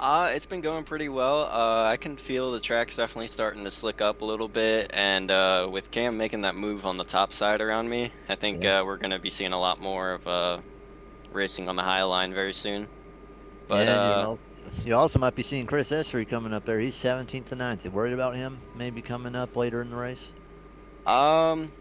It's been going pretty well. I can feel the track's definitely starting to slick up a little bit, and with Cam making that move on the top side around me, I think Yeah. we're gonna be seeing a lot more of racing on the high line very soon. But Yeah, and you also might be seeing Chris Essery coming up there. He's 17th and 9th. You worried about him maybe coming up later in the race? um,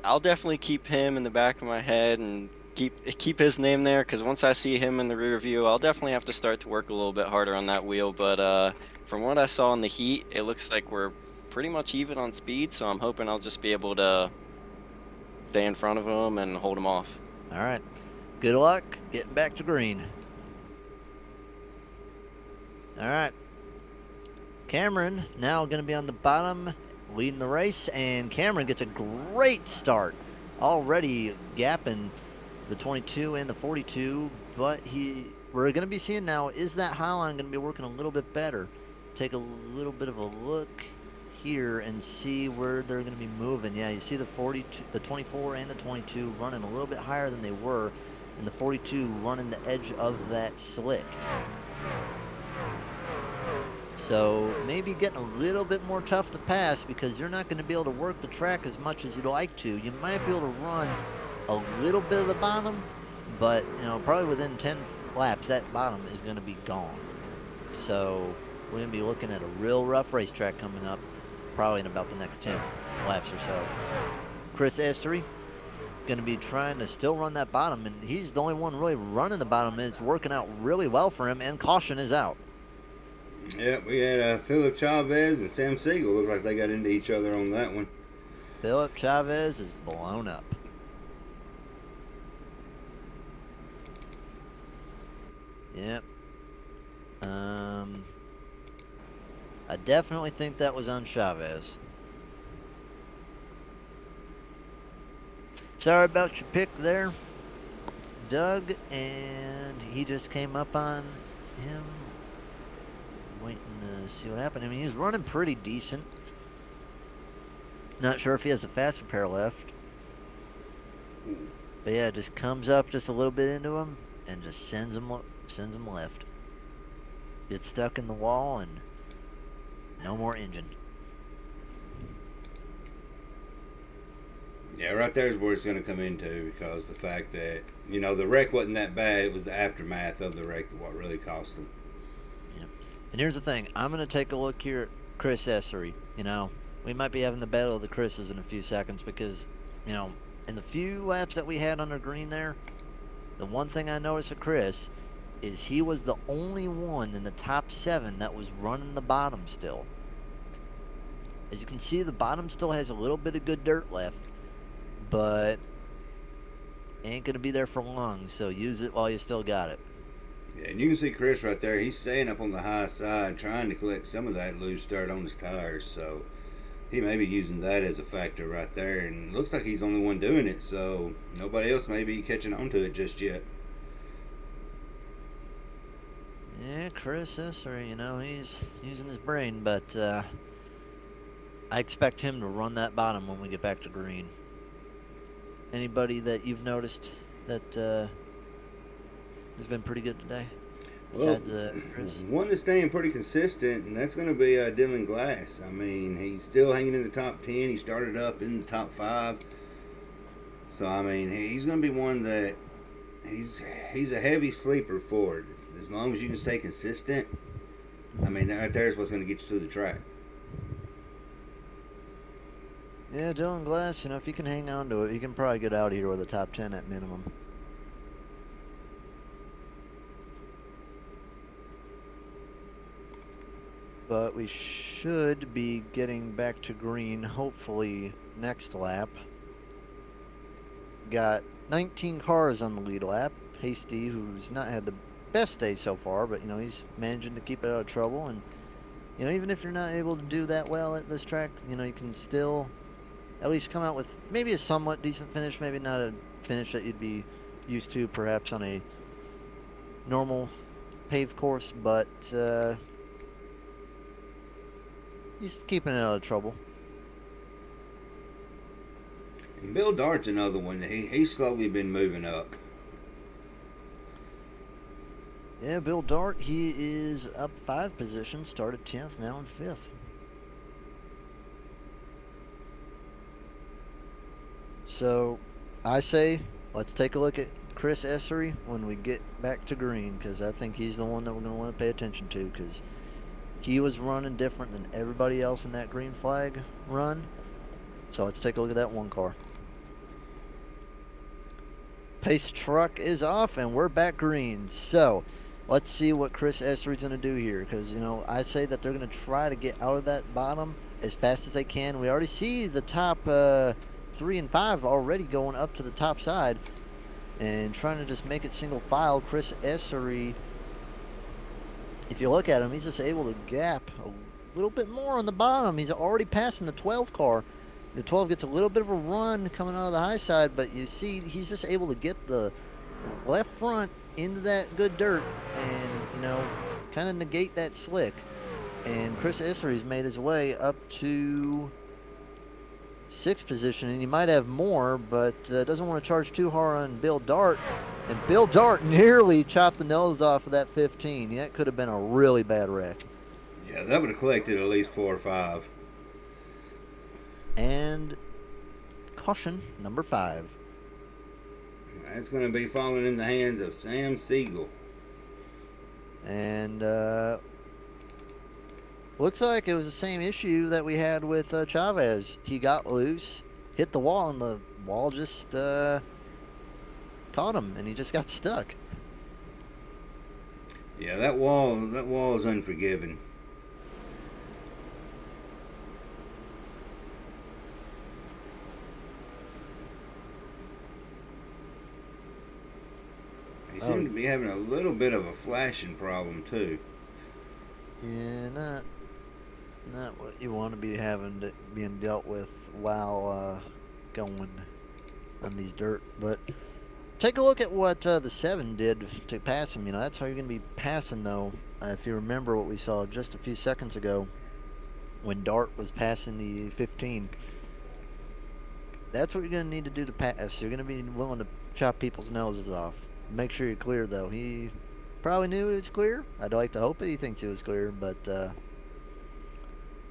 I'll definitely keep him in the back of my head and keep his name there, because once I see him in the rear view, I'll definitely have to start to work a little bit harder on that wheel. But from what I saw in the heat, it looks like we're pretty much even on speed, so I'm hoping I'll just be able to stay in front of him and hold him off. All right. Good luck getting back to green. All right. Cameron now going to be on the bottom leading the race, and Cameron gets a great start. Already gapping the 22 and the 42, but we're going to be seeing now, is that high line going to be working a little bit better? Take a little bit of a look here and see where they're going to be moving. Yeah, you see the 42, the 24 and the 22 running a little bit higher than they were, and the 42 running the edge of that slick. So maybe getting a little bit more tough to pass, because you're not going to be able to work the track as much as you'd like to. You might be able to run a little bit of the bottom, but you know, probably within 10 laps that bottom is going to be gone. So we're going to be looking at a real rough racetrack coming up, probably in about the next 10 laps or so. Chris Essery going to be trying to still run that bottom, and he's the only one really running the bottom, and it's working out really well for him, and caution is out. Yep, we had Philip Chavez and Sam Siegel. Look like they got into each other on that one. Philip Chavez is blown up. Yep. I definitely think that was on Chavez. Sorry about your pick there, Doug, and he just came up on him. Waiting to see what happened. I mean, he's running pretty decent. Not sure if he has a faster pair left. But yeah, just comes up just a little bit into him and just sends him left. Gets stuck in the wall and no more engine. Yeah, right there's where it's going to come into, because the fact that, you know, the wreck wasn't that bad. It was the aftermath of the wreck that what really cost them. Yep. And here's the thing. I'm going to take a look here at Chris Essery. You know, we might be having the battle of the Chris's in a few seconds, because, you know, in the few laps that we had under green there, the one thing I noticed with Chris is he was the only one in the top 7 that was running the bottom still. As you can see, the bottom still has a little bit of good dirt left, but ain't going to be there for long, so use it while you still got it. Yeah, and you can see Chris right there. He's staying up on the high side trying to collect some of that loose dirt on his tires, so he may be using that as a factor right there, and looks like he's the only one doing it, so nobody else may be catching on to it just yet. Yeah, Chris Essery, you know, he's using his brain, but I expect him to run that bottom when we get back to green. Anybody that you've noticed that has been pretty good today? Besides Chris? One that's staying pretty consistent, and that's going to be Dylan Glass. I mean, he's still hanging in the top 10. He started up in the top 5. So, I mean, he's going to be one that he's a heavy sleeper for it. As long as you can stay consistent, I mean, right there is what's going to get you to the track. Yeah, Dylan Glass, you know, if you can hang on to it, you can probably get out here with a top 10 at minimum. But we should be getting back to green, hopefully, next lap. Got, 19 cars on the lead lap. Hasty, who's not had the best day so far, but he's managing to keep it out of trouble. And even if you're not able to do that well at this track, you can still at least come out with maybe a somewhat decent finish. Maybe not a finish that you'd be used to perhaps on a normal paved course, but he's keeping it out of trouble. And Bill Dart's another one. He's slowly been moving up. Yeah, Bill Dart, he is up 5 positions, started 10th, now in 5th. So, I say, let's take a look at Chris Essery when we get back to green, because I think he's the one that we're going to want to pay attention to, because he was running different than everybody else in that green flag run. So let's take a look at that one car. Pace truck is off, and we're back green. So let's see what Chris Essery's going to do here, because, I say that they're going to try to get out of that bottom as fast as they can. We already see the top 3 and 5 already going up to the top side and trying to just make it single file. Chris Essery, if you look at him, he's just able to gap a little bit more on the bottom. He's already passing the 12 car. The 12 gets a little bit of a run coming out of the high side, but you see he's just able to get the left front into that good dirt and, kind of negate that slick. And Chris Essery's made his way up to 6th position, and he might have more, but doesn't want to charge too hard on Bill Dart. And Bill Dart nearly chopped the nose off of that 15. That could have been a really bad wreck. Yeah, that would have collected at least 4 or 5. And caution number 5. That's going to be falling in the hands of Sam Siegel. And looks like it was the same issue that we had with Chavez. He got loose, hit the wall, and the wall just caught him, and he just got stuck. Yeah, that wall is unforgiving. He seemed to be having a little bit of a flashing problem too. Yeah, not what you want to be being dealt with while going on these dirt. But take a look at what the 7 did to pass him. That's how you're going to be passing, though. If you remember what we saw just a few seconds ago when Dart was passing the 15. That's what you're going to need to do to pass. You're going to be willing to chop people's noses off. Make sure you're clear, though. He probably knew he was clear. I'd like to hope that he thinks he was clear, but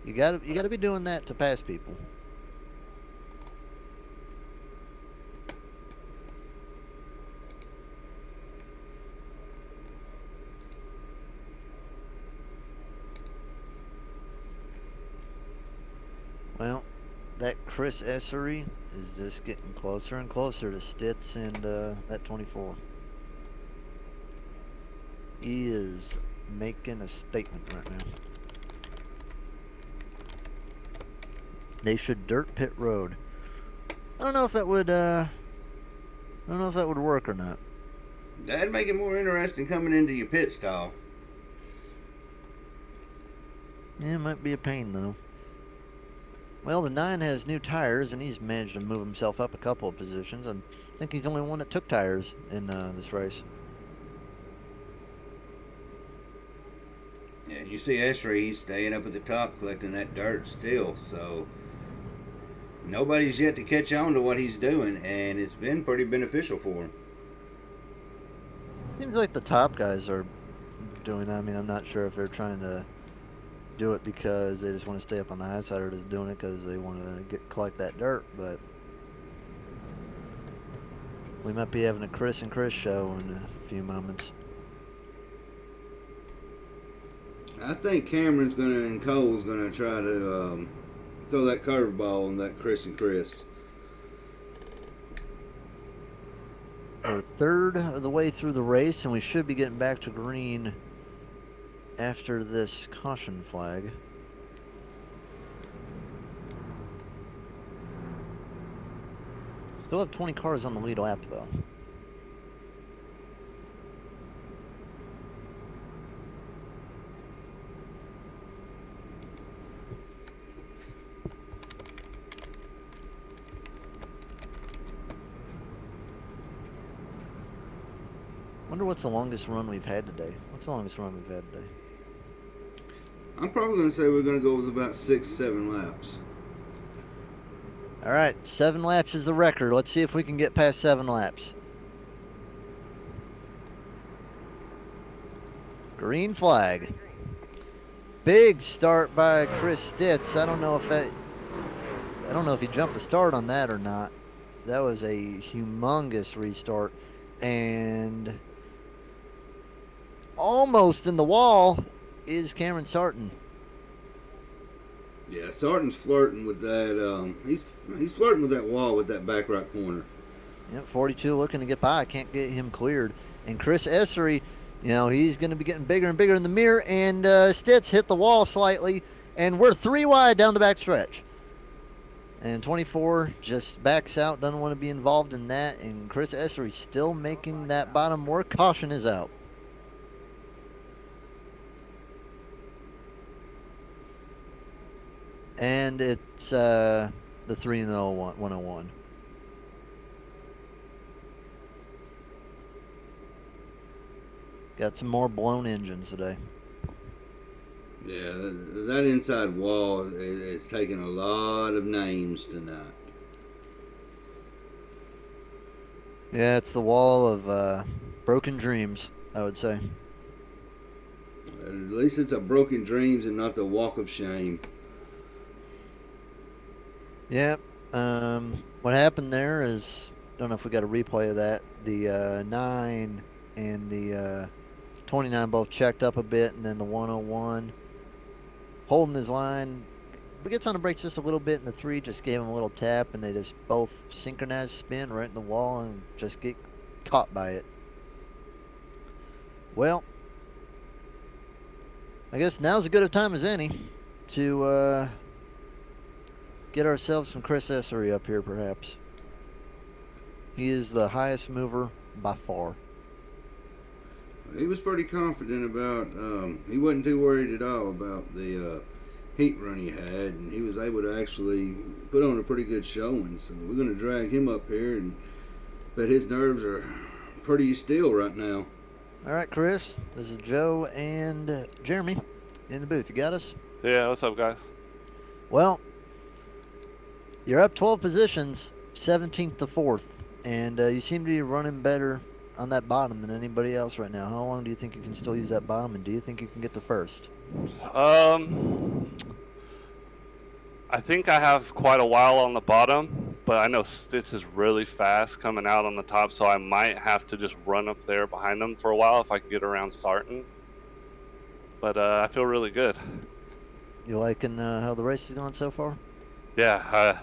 you got to be doing that to pass people. Well, that Chris Essery is just getting closer and closer to Stitz and that 24. He is making a statement right now. They should dirt pit road. I don't know if that would work or not. That'd make it more interesting coming into your pit stall. Yeah, it might be a pain though. Well, the 9 has new tires, and he's managed to move himself up a couple of positions. And I think he's the only one that took tires in this race. Yeah, you see Essery, he's staying up at the top collecting that dirt still. So nobody's yet to catch on to what he's doing, and it's been pretty beneficial for him. Seems like the top guys are doing that. I mean, I'm not sure if they're trying to do it because they just want to stay up on the high side, or just doing it because they want to collect that dirt. But we might be having a Chris and Chris show in a few moments. I think Cameron's and Cole's gonna try to throw that curveball on that Chris and Chris. We're 1/3 of the way through the race, and we should be getting back to green after this caution flag. Still have 20 cars on the lead lap, though. Wonder what's the longest run we've had today. What's the longest run we've had today? I'm probably going to say we're going to go with about 6-7 laps. All right, 7 laps is the record. Let's see if we can get past 7 laps. Green flag. Big start by Chris Stitz. I don't know if he jumped the start on that or not. That was a humongous restart. And almost in the wall is Cameron Sarton. Yeah, Sarton's flirting with that. He's flirting with that wall with that back right corner. Yep, 42 looking to get by. Can't get him cleared. And Chris Essery, he's going to be getting bigger and bigger in the mirror. And Stitz hit the wall slightly. And we're 3 wide down the back stretch. And 24 just backs out, doesn't want to be involved in that. And Chris Essery still making that bottom work. Caution is out. And it's the 3 and the 101. Got some more blown engines today. Yeah, that inside wall is taking a lot of names tonight. Yeah, it's the wall of broken dreams, I would say. At least it's a broken dreams and not the walk of shame. Yeah. What happened there is, don't know if we got a replay of that. The 9 and the 29 both checked up a bit, and then the 101 holding his line. But gets on the brakes just a little bit, and the 3 just gave him a little tap, and they just both synchronized spin right in the wall and just get caught by it. Well, I guess now's as good a time as any to get ourselves some Chris Essery up here, perhaps. He is the highest mover by far. He was pretty confident about. He wasn't too worried at all about the heat run he had, and he was able to actually put on a pretty good showing. So we're going to drag him up here, and but his nerves are pretty still right now. All right, Chris. This is Joe and Jeremy in the booth. You got us? Yeah, what's up, guys? Well, you're up 12 positions, 17th to 4th, and you seem to be running better on that bottom than anybody else right now. How long do you think you can still use that bottom, and do you think you can get to first? I think I have quite a while on the bottom, but I know Stitz is really fast coming out on the top, so I might have to just run up there behind him for a while if I can get around Sarton. But I feel really good. You liking how the race is going so far? Yeah,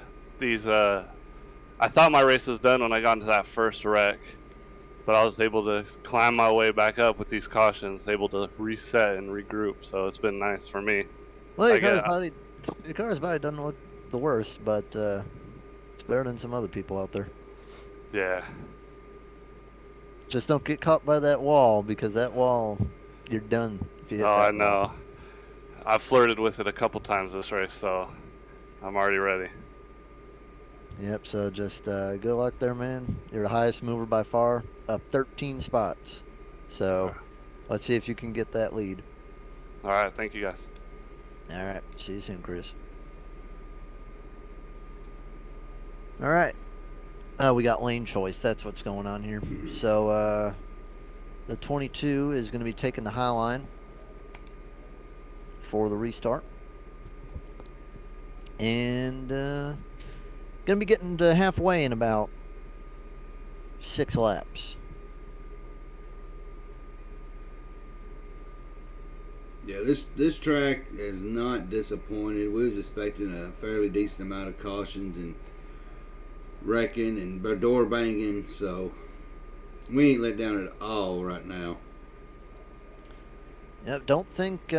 I thought my race was done when I got into that first wreck, but I was able to climb my way back up with these cautions, able to reset and regroup, so it's been nice for me. Well, your car's body doesn't look the worst, but it's better than some other people out there. Yeah. Just don't get caught by that wall, because that wall, you're done if you hit that I wall. know. I've flirted with it a couple times this race, so I'm already ready. Yep, so just good luck there, man. You're the highest mover by far, up 13 spots. So let's see if you can get that lead. All right, thank you, guys. All right, see you soon, Chris. All right. We got lane choice. That's what's going on here. So the 22 is going to be taking the high line for the restart. And going to be getting to halfway in about 6 laps. Yeah, this track is not disappointed. We was expecting a fairly decent amount of cautions and wrecking and door banging, so we ain't let down at all right now. Yep, don't think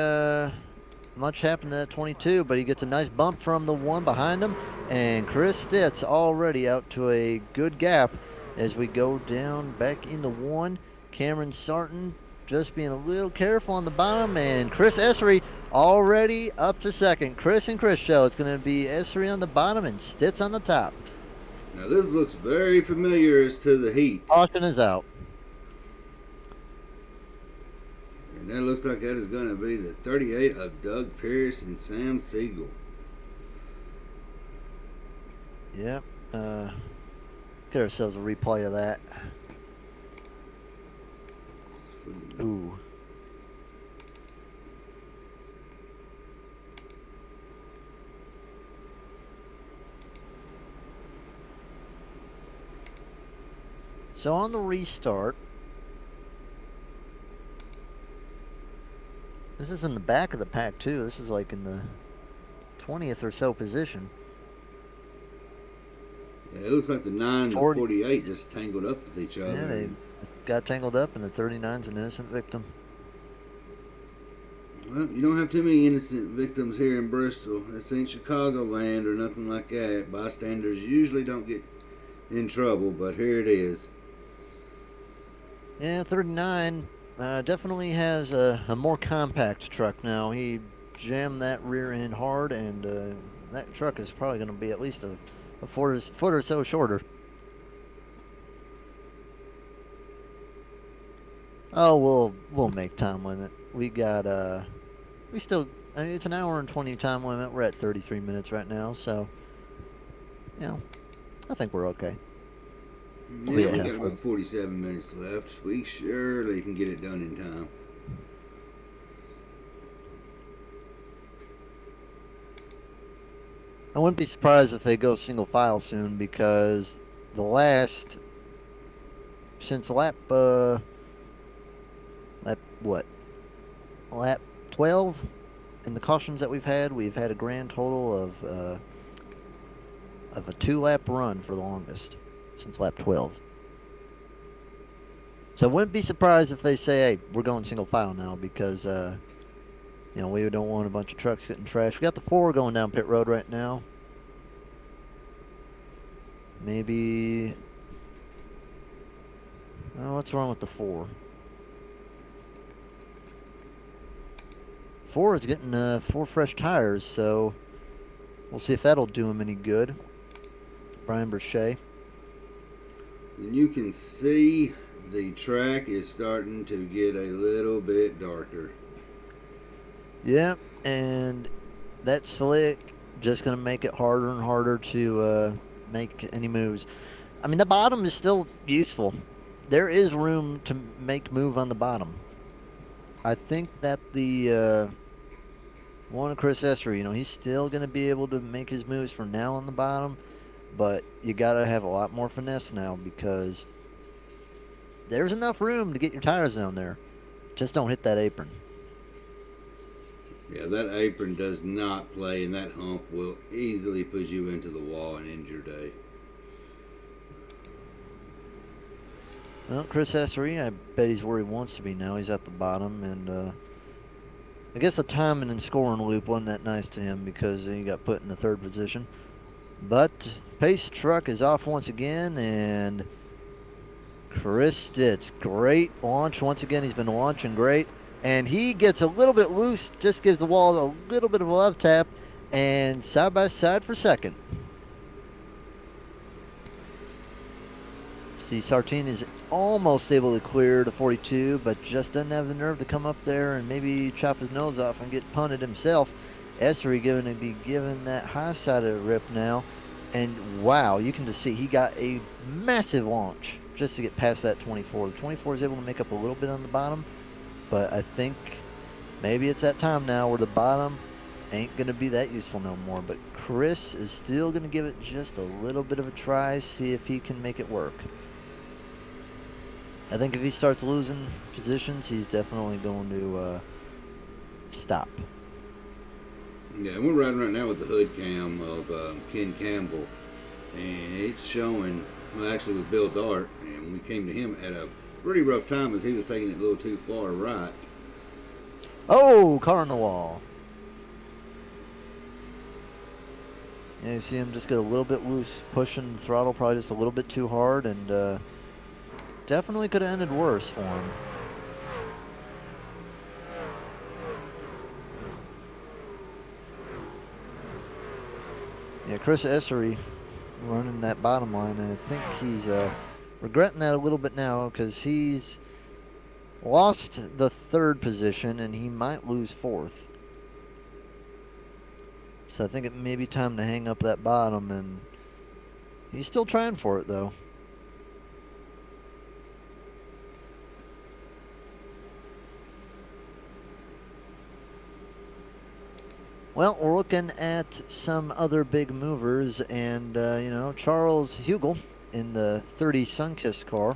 much happened to that 22, but he gets a nice bump from the one behind him, and Chris Stitt's already out to a good gap as we go down back into one. Cameron Sarton just being a little careful on the bottom, and Chris Essery already up to second. Chris and Chris show. It's going to be Essery on the bottom and Stitz on the top. Now this looks very familiar as to the heat. Caution is out. And that looks like that is going to be the 38 of Doug Pierce and Sam Siegel. Yep. Get ourselves a replay of that. Ooh. So on the restart, this is in the back of the pack too. This is like in the 20th or so position. Yeah, it looks like the 9 and the 40. 48 just tangled up with each other. Yeah, they got tangled up, and the 39's an innocent victim. Well, you don't have too many innocent victims here in Bristol. This ain't Chicagoland or nothing like that. Bystanders usually don't get in trouble, but here it is. Yeah, 39 definitely has a more compact truck now. He jammed that rear end hard, and that truck is probably going to be at least a foot or so shorter. Oh, we'll make time limit. We got we still it's an hour and 20 time limit. We're at 33 minutes right now, so I think we're okay. Yeah, we got about 47 minutes left. We surely can get it done in time. I wouldn't be surprised if they go single file soon, because since lap 12 in the cautions that we've had a grand total of a 2-lap run for the longest since lap 12. So I wouldn't be surprised if they say, hey, we're going single file now, because we don't want a bunch of trucks getting trashed. We got the 4 going down pit road right now. Maybe... Oh, what's wrong with the 4? 4 is getting 4 fresh tires, so we'll see if that'll do him any good. Brian Berchet. And you can see the track is starting to get a little bit darker. Yeah, and that slick just going to make it harder and harder to make any moves. I mean, the bottom is still useful. There is room to make move on the bottom. I think that the one of Chris Essery, he's still going to be able to make his moves for now on the bottom, but you got to have a lot more finesse now, because there's enough room to get your tires down there. Just don't hit that apron. Yeah, that apron does not play, and that hump will easily put you into the wall and end your day. Well, Chris Essery, I bet he's where he wants to be now. He's at the bottom, and I guess the timing and scoring loop wasn't that nice to him, because he got put in the 3rd position. But pace truck is off once again, and Chris Stitz, great launch. Once again, he's been launching great. And he gets a little bit loose, just gives the wall a little bit of a love tap, and side by side for second. See, Sartini is almost able to clear the 42, but just doesn't have the nerve to come up there and maybe chop his nose off and get punted himself. Essery going to be given that high side of the rip now. And wow, you can just see he got a massive launch just to get past that 24. The 24 is able to make up a little bit on the bottom, but I think maybe it's that time now where the bottom ain't going to be that useful no more. But Chris is still going to give it just a little bit of a try, see if he can make it work. I think if he starts losing positions, he's definitely going to stop. Yeah, we're riding right now with the hood cam of Ken Campbell, and it's showing, well, actually with Bill Dart, and we came to him at a pretty rough time as he was taking it a little too far right. Oh, car on the wall. Yeah, you see him just get a little bit loose, pushing the throttle probably just a little bit too hard, and definitely could have ended worse for him. Yeah, Chris Essery running that bottom line, and I think he's regretting that a little bit now because he's lost the 3rd position and he might lose 4th. So I think it may be time to hang up that bottom, and he's still trying for it though. Well, we're looking at some other big movers, and Charles Hugel in the 30 Sunkist car.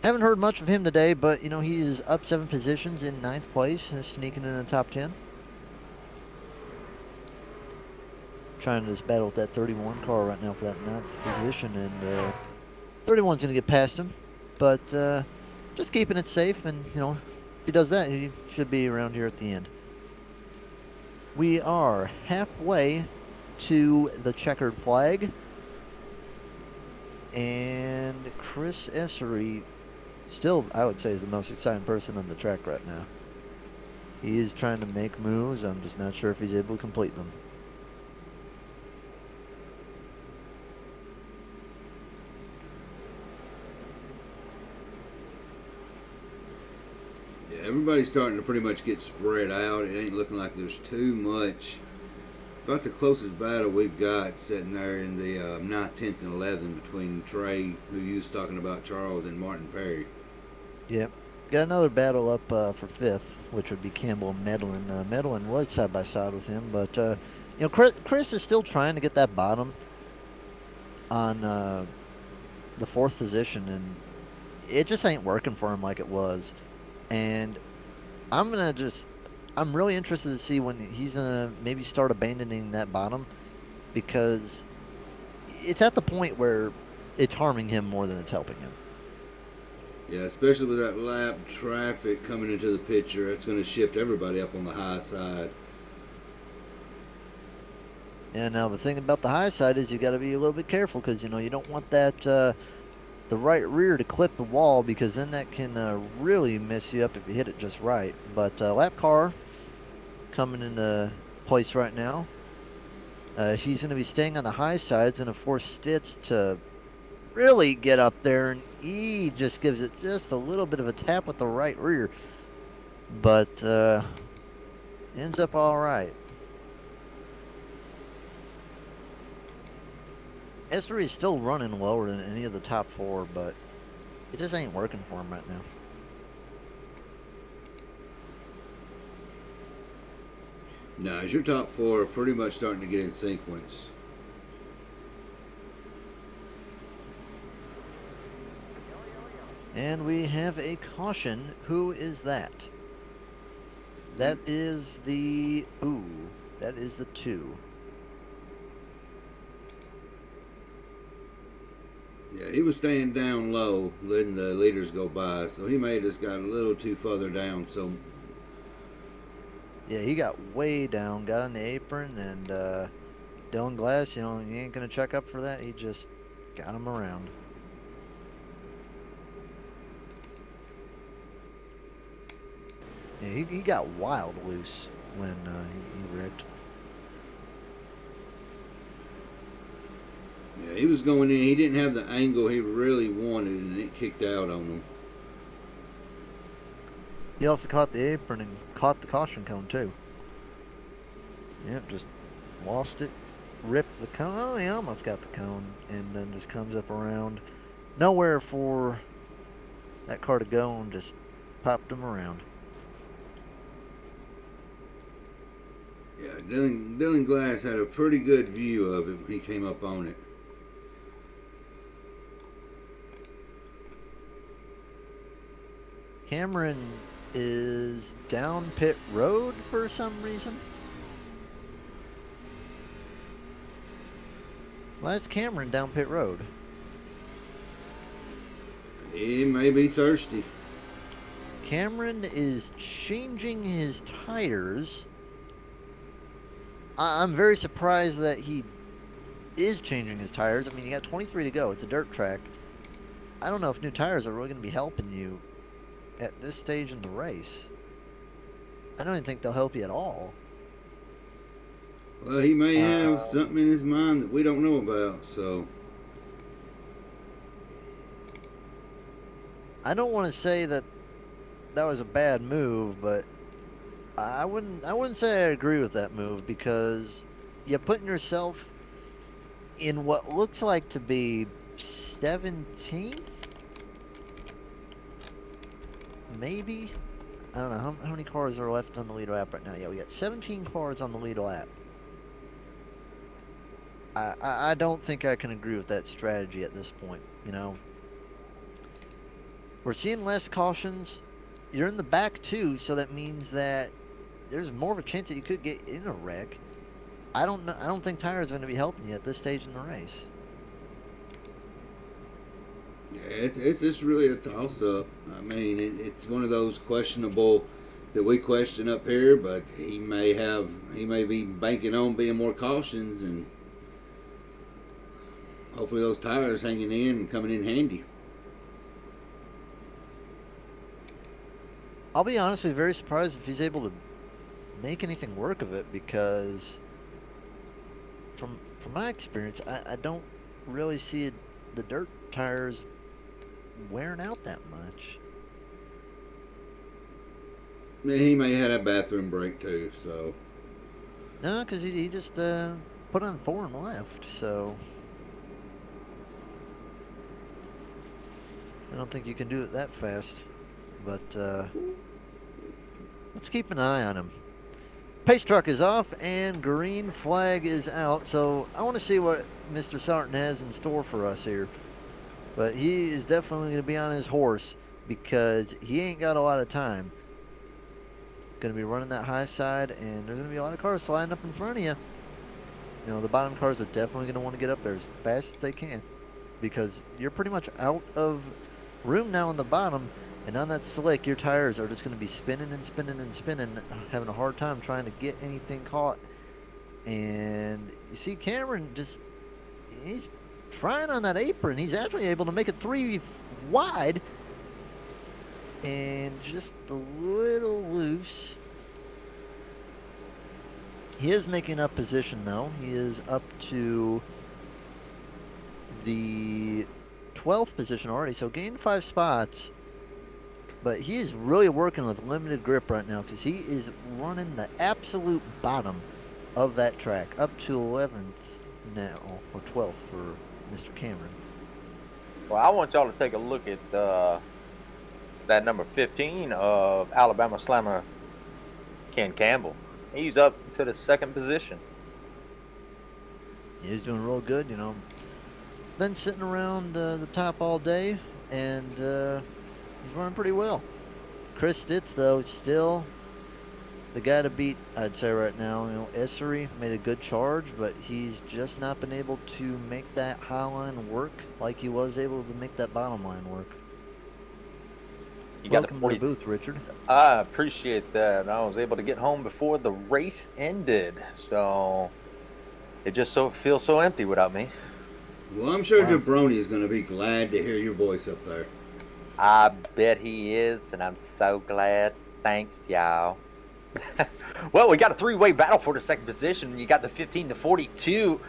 Haven't heard much of him today, but he is up 7 positions in 9th place, sneaking in the top 10. Trying to just battle with that 31 car right now for that 9th position, and 31's going to get past him, but just keeping it safe, and if he does that, he should be around here at the end. We are halfway to the checkered flag, and Chris Essery still, I would say, is the most exciting person on the track right now. He is trying to make moves. I'm just not sure if he's able to complete them. Yeah, everybody's starting to pretty much get spread out. It ain't looking like there's too much. About the closest battle we've got sitting there in the 9th, 10th, and 11th between Trey, who you was talking about, Charles, and Martin Perry. Yep. Got another battle up for 5th, which would be Campbell and Medlin. Medlin was side by side with him, but Chris is still trying to get that bottom on the 4th position, and it just ain't working for him like it was. And I'm really interested to see when he's gonna maybe start abandoning that bottom, because it's at the point where it's harming him more than it's helping him. Yeah, especially with that lap traffic coming into the picture, it's going to shift everybody up on the high side. And now the thing about the high side is you got to be a little bit careful, because you don't want that the right rear to clip the wall, because then that can really mess you up if you hit it just right. But lap car coming into place right now. He's going to be staying on the high sides, and of force Stitz to really get up there, and he just gives it just a little bit of a tap with the right rear, but ends up all right. S3 is still running lower than any of the top 4, but it just ain't working for him right now. No, your top 4 are pretty much starting to get in sequence. And we have a caution. Who is that? That is the... Ooh, that is the 2. Yeah, he was staying down low, letting the leaders go by, so he may have just got a little too further down. So yeah, he got way down, got on the apron, and Dylan Glass, he ain't going to check up for that. He just got him around. Yeah, he got wild loose when he wrecked. yeah, he was going in. He didn't have the angle he really wanted, and it kicked out on him. He also caught the apron and caught the caution cone too. Yep, just lost it, ripped the cone. Oh, he almost got the cone, and then just comes up around. Nowhere for that car to go, and just popped him around. Yeah, Dylan Glass had a pretty good view of it when he came up on it. Cameron is down pit road for some reason. Why is Cameron down pit road? He may be thirsty. Cameron is changing his tires. I'm very surprised that he is changing his tires. I mean, you got 23 to go. It's a dirt track. I don't know if new tires are really going to be helping you at this stage in the race. I don't even think they'll help you at all. Well, he may have something in his mind that we don't know about. So I don't want to say that was a bad move, but I wouldn't say I agree with that move because you're putting yourself in what looks like to be 17th, maybe. I don't know how many cars are left on the lead lap right now. Yeah, we got 17 cars on the lead lap. I don't think I can agree with that strategy at this point. You know, we're seeing less cautions. You're in the back too, so that means that there's more of a chance that you could get in a wreck. I don't know. I don't think tires are going to be helping you at this stage in the race. yeah, it's just really a toss up. I mean, it's one of those questionable that we question up here, but he may be banking on being more cautious, and hopefully those tires hanging in and coming in handy. I'll be honestly very surprised if he's able to make anything work of it because from my experience, I don't really see the dirt tires wearing out that much. He may have had a bathroom break too, so No, because he just put on 4 and left, so I don't think you can do it that fast. But let's keep an eye on him. Pace truck is off and green flag is out, so I want to see what Mr. Sarton has in store for us here. But he is definitely going to be on his horse because he ain't got a lot of time. Going to be running that high side, and there's going to be a lot of cars sliding up in front of you. You know, the bottom cars are definitely going to want to get up there as fast as they can because you're pretty much out of room now on the bottom. And on that slick, your tires are just going to be spinning and spinning and spinning, having a hard time trying to get anything caught. And you see Cameron he's trying on that apron. He's actually able to make it 3 wide and just a little loose. He is making up position, though. He is up to the 12th position already, so gained 5 spots. But he is really working with limited grip right now because he is running the absolute bottom of that track, up to 11th now, or 12th for Mr. Cameron. Well, I want y'all to take a look at that number 15 of Alabama Slammer, Ken Campbell. He's up to the 2nd position. He's doing real good, you know. Been sitting around the top all day, and he's running pretty well. Chris Stitz, though, still the guy to beat, I'd say right now. You know, Essery made a good charge, but he's just not been able to make that high line work like he was able to make that bottom line work. Welcome to the booth, Richard. I appreciate that. I was able to get home before the race ended, so it just feels so empty without me. well, I'm sure Jabroni is going to be glad to hear your voice up there. I bet he is, and I'm so glad. Thanks, y'all. Well, we got a 3-way battle for the 2nd position. You got the 15, the 42,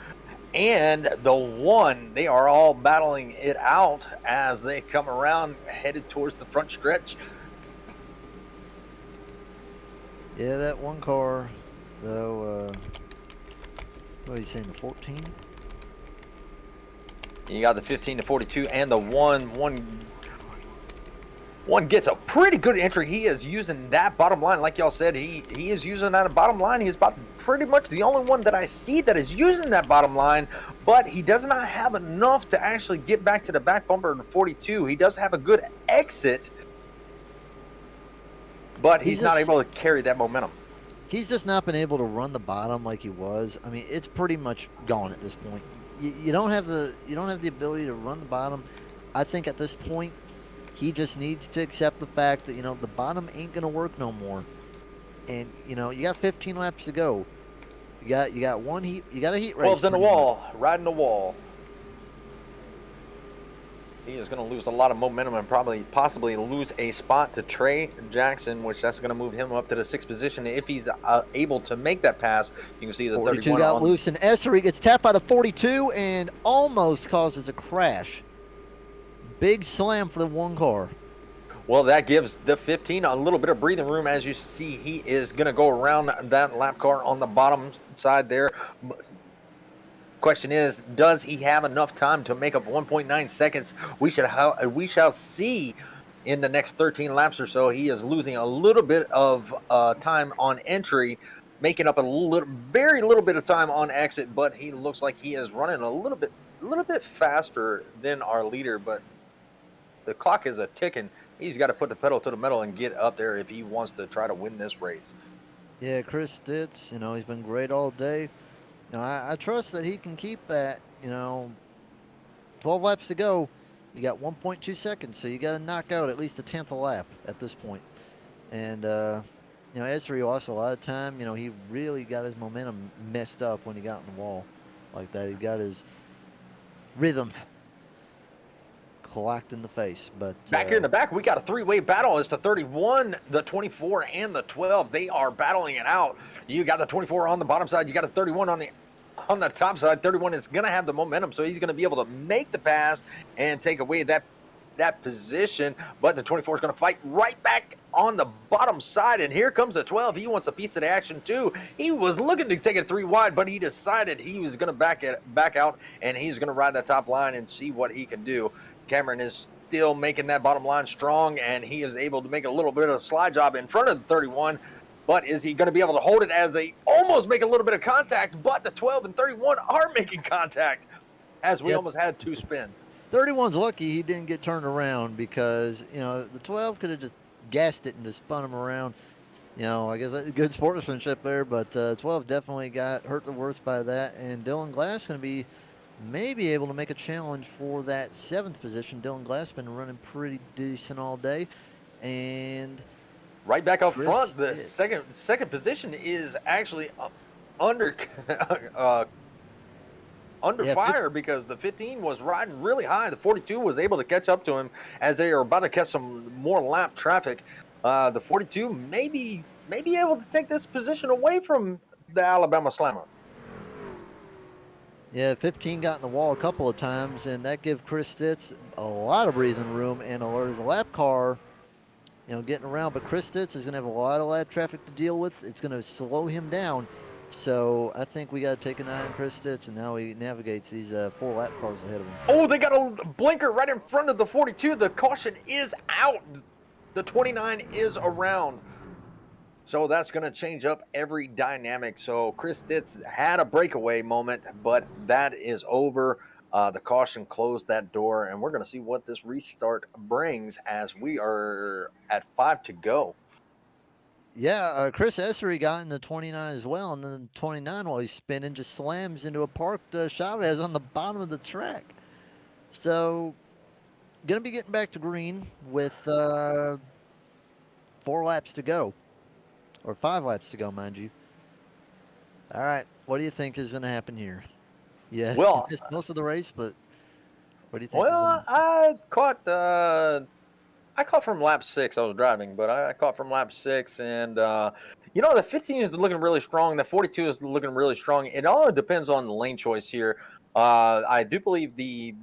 and the 1. They are all battling it out as they come around, headed towards the front stretch. Yeah, that one car, though, what are you saying, the 14? You got the 15 to 42 and the 1. One gets a pretty good entry. He is using that bottom line. Like y'all said, he is using that bottom line. He's about pretty much the only one that I see that is using that bottom line, but he does not have enough to actually get back to the back bumper in 42. He does have a good exit, but he's not able to carry that momentum. He's just not been able to run the bottom like he was. I mean, it's pretty much gone at this point. You don't have the ability to run the bottom. I think at this point, he just needs to accept the fact that, you know, the bottom ain't going to work no more. And, you know, you got 15 laps to go. You got one heat. You got a heat race. 12's in the pretty much. wall, riding the wall. He is going to lose a lot of momentum and probably possibly lose a spot to Trey Jackson, which that's going to move him up to the sixth position. If he's able to make that pass, you can see the 42 31 got on. loose, and Essery gets tapped by the 42 and almost causes a crash. Big slam for the one car. Well, that gives the 15 a little bit of breathing room. As you see, he is going to go around that lap car on the bottom side there. Question is, does he have enough time to make up 1.9 seconds? We shall see in the next 13 laps or so. He is losing a little bit of time on entry, making up very little bit of time on exit. But he looks like he is running a little bit faster than our leader. But the clock is a ticking. He's got to put the pedal to the metal and get up there if he wants to try to win this race. Yeah, Chris Stitz, he's been great all day. I trust that he can keep that. 12 laps to go. You got 1.2 seconds, so you got to knock out at least a tenth a lap at this point. And Esri also a lot of time. He really got his momentum messed up when he got in the wall like that. He got his rhythm clacked in the face. But back here in the back, we got a three-way battle. It's the 31, the 24, and the 12. They are battling it out. You got the 24 on the bottom side. You got a 31 on the top side. 31 is going to have the momentum, so he's going to be able to make the pass and take away that position. But the 24 is going to fight right back on the bottom side. And here comes the 12. He wants a piece of the action too. He was looking to take it 3 wide, but he decided he was going to back out, and he's going to ride that top line and see what he can do. Cameron is still making that bottom line strong, and he is able to make a little bit of a slide job in front of the 31. But is he going to be able to hold it as they almost make a little bit of contact? But the 12 and 31 are making contact as we almost had 2 spin. 31's lucky he didn't get turned around because, the 12 could have just gassed it and just spun him around. I guess that's good sportsmanship there, but 12 definitely got hurt the worst by that. And Dylan Glass going to be maybe able to make a challenge for that 7th position. Dylan Glass been running pretty decent all day. And right back up Chris front, the did. second position is actually under fire because the 15 was riding really high. The 42 was able to catch up to him as they are about to catch some more lap traffic. The 42 may be able to take this position away from the Alabama Slammer. Yeah, 15 got in the wall a couple of times, and that gave Chris Stitz a lot of breathing room. And there's a lap car, getting around. But Chris Stitz is going to have a lot of lap traffic to deal with. It's going to slow him down. So I think we got to take an eye on Chris Stitz and how he navigates these 4 lap cars ahead of him. Oh, they got a blinker right in front of the 42. The caution is out. The 29 is around. So that's going to change up every dynamic. So Chris Stitz had a breakaway moment, but that is over. The caution closed that door, and we're going to see what this restart brings as we are at 5 to go. Yeah, Chris Essery got in the 29 as well, and then 29 while he's spinning just slams into a parked Chavez on the bottom of the track. So, going to be getting back to green with 4 laps to go. Or 5 laps to go, mind you. All right, what do you think is going to happen here? Yeah, Well, you missed most of the race, but what do you think? Well, I caught from lap 6. I was driving, but I caught from lap 6, and the 15 is looking really strong. The 42 is looking really strong. It all depends on the lane choice here. I do believe the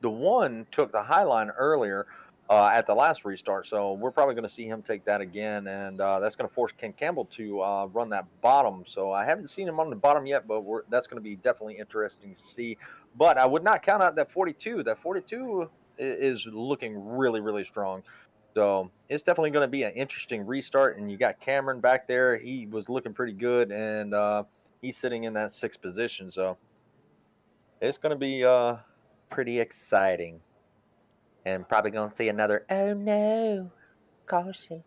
one took the high line earlier at the last restart, so we're probably going to see him take that again, and that's going to force Ken Campbell to run that bottom. So I haven't seen him on the bottom yet, but that's going to be definitely interesting to see. But I would not count out that 42. That 42 is looking really, really strong. So it's definitely going to be an interesting restart, and you got Cameron back there. He was looking pretty good, and he's sitting in that 6th position. So it's going to be pretty exciting. And probably going to see another, oh no, caution.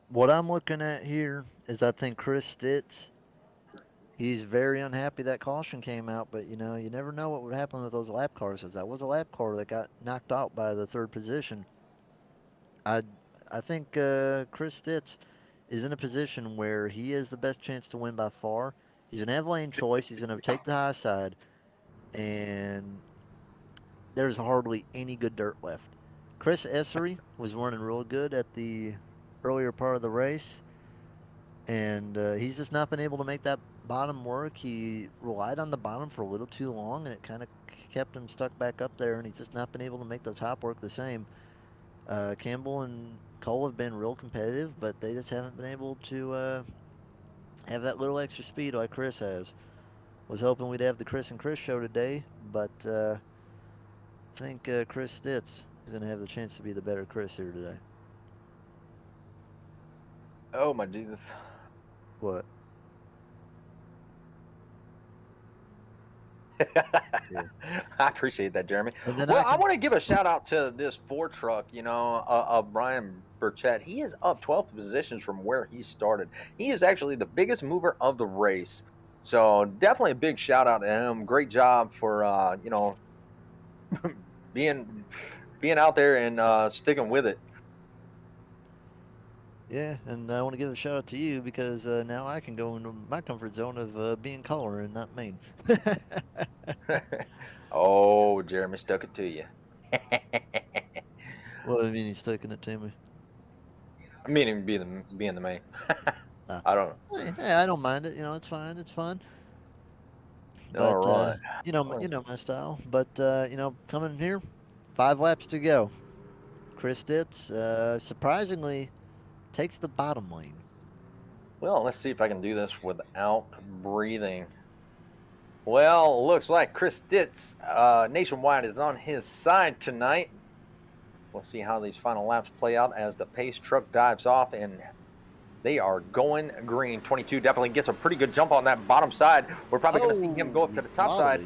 What I'm looking at here is I think Chris Stitz, he's very unhappy that caution came out, but you never know what would happen with those lap cars. Because that was a lap car that got knocked out by the 3rd position. I think Chris Stitz, is in a position where he has the best chance to win by far. He's an Evelyn choice. He's going to take the high side, and there's hardly any good dirt left. Chris Essery was running real good at the earlier part of the race, and he's just not been able to make that bottom work. He relied on the bottom for a little too long, and it kind of kept him stuck back up there, and he's just not been able to make the top work the same. Campbell and Cole have been real competitive, but they just haven't been able to have that little extra speed like Chris has. Was hoping we'd have the Chris and Chris show today, but I think Chris Stitz is going to have the chance to be the better Chris here today. Oh my Jesus. What? I appreciate that, Jeremy. And then Well, I I can. want to give a shout out to this Ford truck, of Brian Burchett. He is up 12 positions from where he started. He is actually the biggest mover of the race. So definitely a big shout out to him. Great job for, being out there and sticking with it. Yeah, and I want to give a shout out to you because now I can go into my comfort zone of being color and not Maine. Oh, Jeremy stuck it to you. What do you mean he's sticking it to me? I mean, him being the main. Ah. I don't know. Hey, I don't mind it. It's fine. It's fun. All But right. you know my style. But coming here, 5 laps to go. Chris Ditz, surprisingly, takes the bottom lane. Well, let's see if I can do this without breathing. Well, looks like Chris Ditz, Nationwide, is on his side tonight. We'll see how these final laps play out as the pace truck dives off, and they are going green. 22 definitely gets a pretty good jump on that bottom side. We're probably going to see him go up to the top side.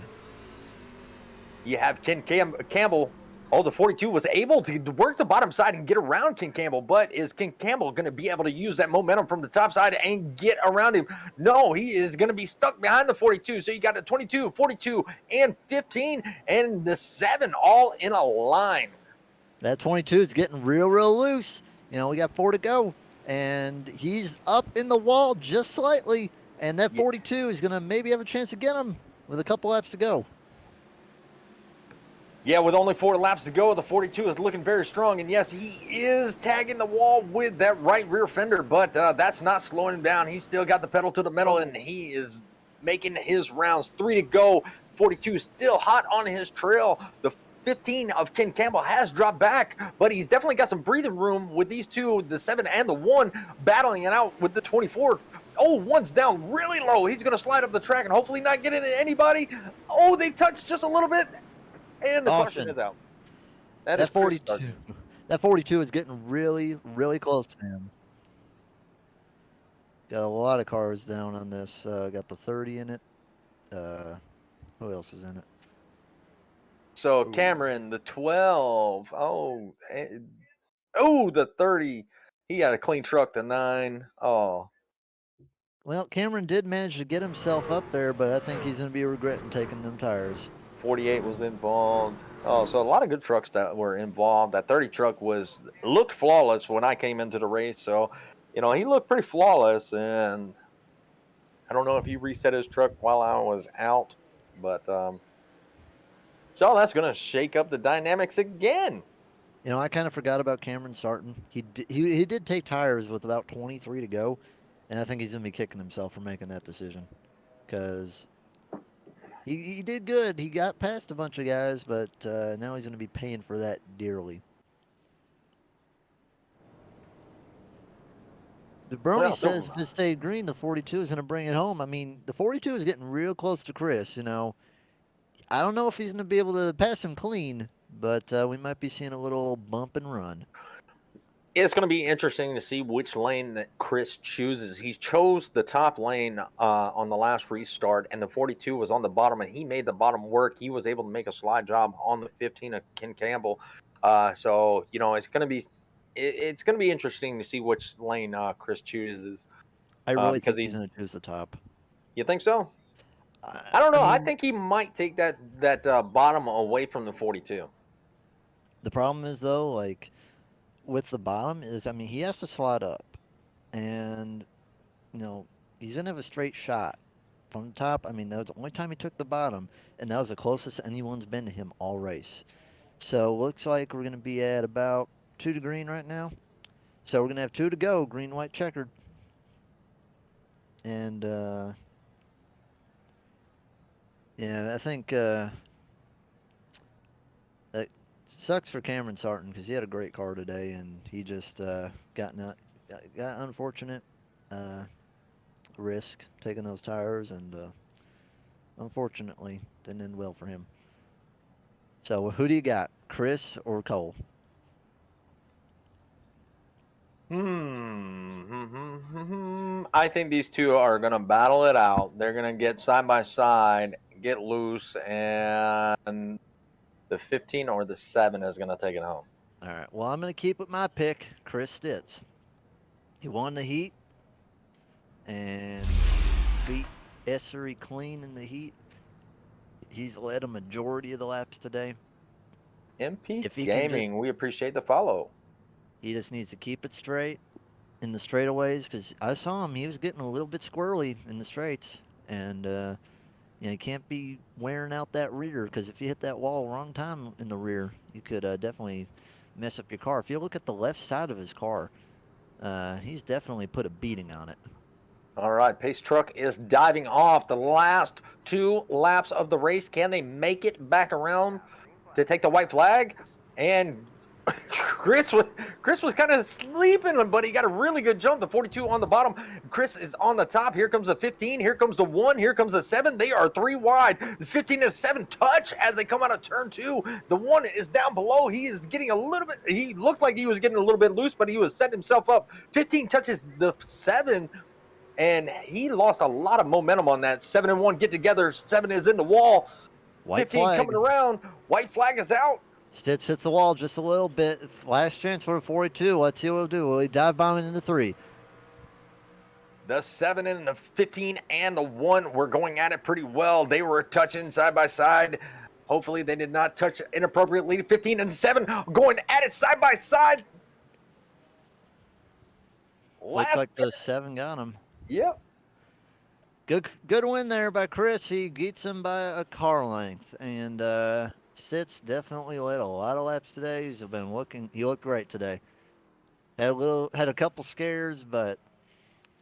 You have Ken Campbell. Oh, the 42 was able to work the bottom side and get around Ken Campbell, but is Ken Campbell going to be able to use that momentum from the top side and get around him? No, he is going to be stuck behind the 42. So you got the 22, 42, and 15, and the 7 all in a line. That 22 is getting real loose. We got 4 to go, and he's up in the wall just slightly, and that 42 is going to maybe have a chance to get him with a couple laps to go. Yeah, with only 4 laps to go, the 42 is looking very strong. And yes, he is tagging the wall with that right rear fender, but that's not slowing him down. He's still got the pedal to the metal, and he is making his rounds. 3 to go. 42 still hot on his trail. The 15 of Ken Campbell has dropped back, but he's definitely got some breathing room with these two, the 7 and the 1, battling it out with the 24. Oh, 1's down really low. He's going to slide up the track and hopefully not get into anybody. Oh, they touched just a little bit. And the caution is out. That 42. That 42 is getting really close to him. Got a lot of cars down on this. Got the 30 in it. Who else is in it? So Cameron, the 12. Oh, the 30. He got a clean truck, the 9. Oh. Well, Cameron did manage to get himself up there, but I think he's going to be regretting taking them tires. 48 was involved. Oh, so a lot of good trucks that were involved. That 30 truck looked flawless when I came into the race. So, he looked pretty flawless. And I don't know if he reset his truck while I was out. But, so that's going to shake up the dynamics again. I kind of forgot about Cameron starting. He did take tires with about 23 to go. And I think he's going to be kicking himself for making that decision. Because he did good. He got past a bunch of guys, but now he's going to be paying for that dearly. Brony says if it stayed green, the 42 is going to bring it home. I mean, the 42 is getting real close to Chris. I don't know if he's going to be able to pass him clean, but we might be seeing a little bump and run. It's going to be interesting to see which lane that Chris chooses. He chose the top lane on the last restart, and the 42 was on the bottom, and he made the bottom work. He was able to make a slide job on the 15 of Ken Campbell. So it's going to be interesting to see which lane Chris chooses. I really think he's going to choose the top. You think so? I don't know. I think he might take that bottom away from the 42. The problem is though, with the bottom is, he has to slide up. and you know he's gonna have a straight shot from the top. I mean, that was the only time he took the bottom, and that was the closest anyone's been to him all race. So looks like we're gonna be at about 2 to green right now. So we're gonna have 2 to go, green, white, checkered, and yeah, I think that sucks for Cameron Sarton because he had a great car today, and he just got unfortunate uh, risk taking those tires, and unfortunately didn't end well for him. So who do you got, Chris or Cole? I think these two are going to battle it out. They're going to get side by side, get loose, and the 15 or the 7 is going to take it home. All right. Well, I'm going to keep with my pick, Chris Stitz. He won the heat and beat Essery clean in the heat. He's led a majority of the laps today. MP If he can just, Gaming, we appreciate the follow. he just needs to keep it straight in the straightaways because I saw him. He was getting a little bit squirrely in the straights, and you can't be wearing out that rear because if you hit that wall wrong time in the rear, you could definitely mess up your car. If you look at the left side of his car, he's definitely put a beating on it. All right, Pace Truck is diving off the last 2 laps of the race. Can they make it back around to take the white flag? And Chris was kind of sleeping, but he got a really good jump. The 42 on the bottom. Chris is on the top. Here comes the 15. Here comes the 1. Here comes the 7. They are 3 wide. The 15 and 7 touch as they come out of turn 2. The 1 is down below. He is getting a little bit. He looked like he was getting a little bit loose, but he was setting himself up. 15 touches the 7. And he lost a lot of momentum on that 7 and 1 get together. 7 is in the wall. White 15 flag. coming around. White flag is out. Stitz hits the wall just a little bit. Last chance for a 42. Let's see what he'll do. Will he dive bombing into 3? The 7 and the 15 and the 1 were going at it pretty well. They were touching side by side. Hopefully they did not touch inappropriately. 15 and 7 going at it side by side. Looks like the 7 got him. Yep. Good win there by Chris. He beats him by a car length. And Stitz definitely led a lot of laps today. He looked great today. Had a couple scares, but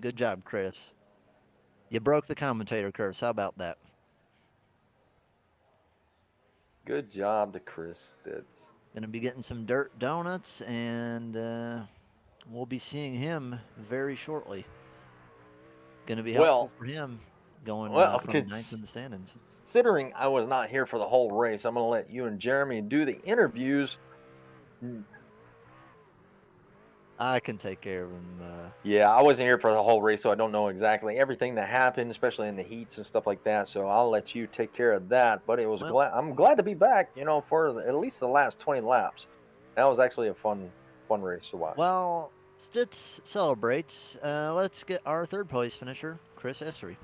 good job, Chris. You broke the commentator curse. How about that? Good job to Chris Stitz. Gonna be getting some dirt donuts, and we'll be seeing him very shortly. Gonna be helpful for him going from ninth in the standings. Considering I was not here for the whole race, I'm going to let you and Jeremy do the interviews. I can take care of him. Yeah, I wasn't here for the whole race, so I don't know exactly everything that happened, especially in the heats and stuff like that. So I'll let you take care of that. But I'm glad to be back. For at least the last 20 laps. That was actually a fun race to watch. Well, Stitz celebrates. Let's get our third place finisher, Chris Essery.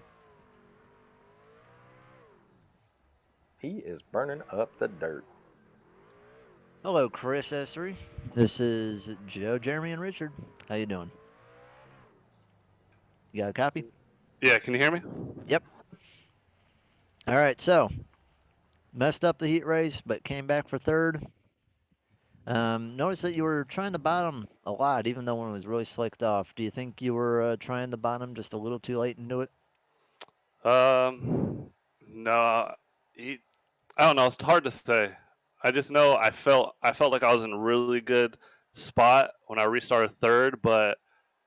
He is burning up the dirt. Hello, Chris Essery. This is Joe, Jeremy, and Richard. How you doing? You got a copy? Yeah, can you hear me? Yep. All right, so messed up the heat race, but came back for third. Notice that you were trying to bottom a lot, even though one was really slicked off. Do you think you were trying to bottom just a little too late into it? No, I don't know. It's hard to say. I just know I felt like I was in a really good spot when I restarted third, but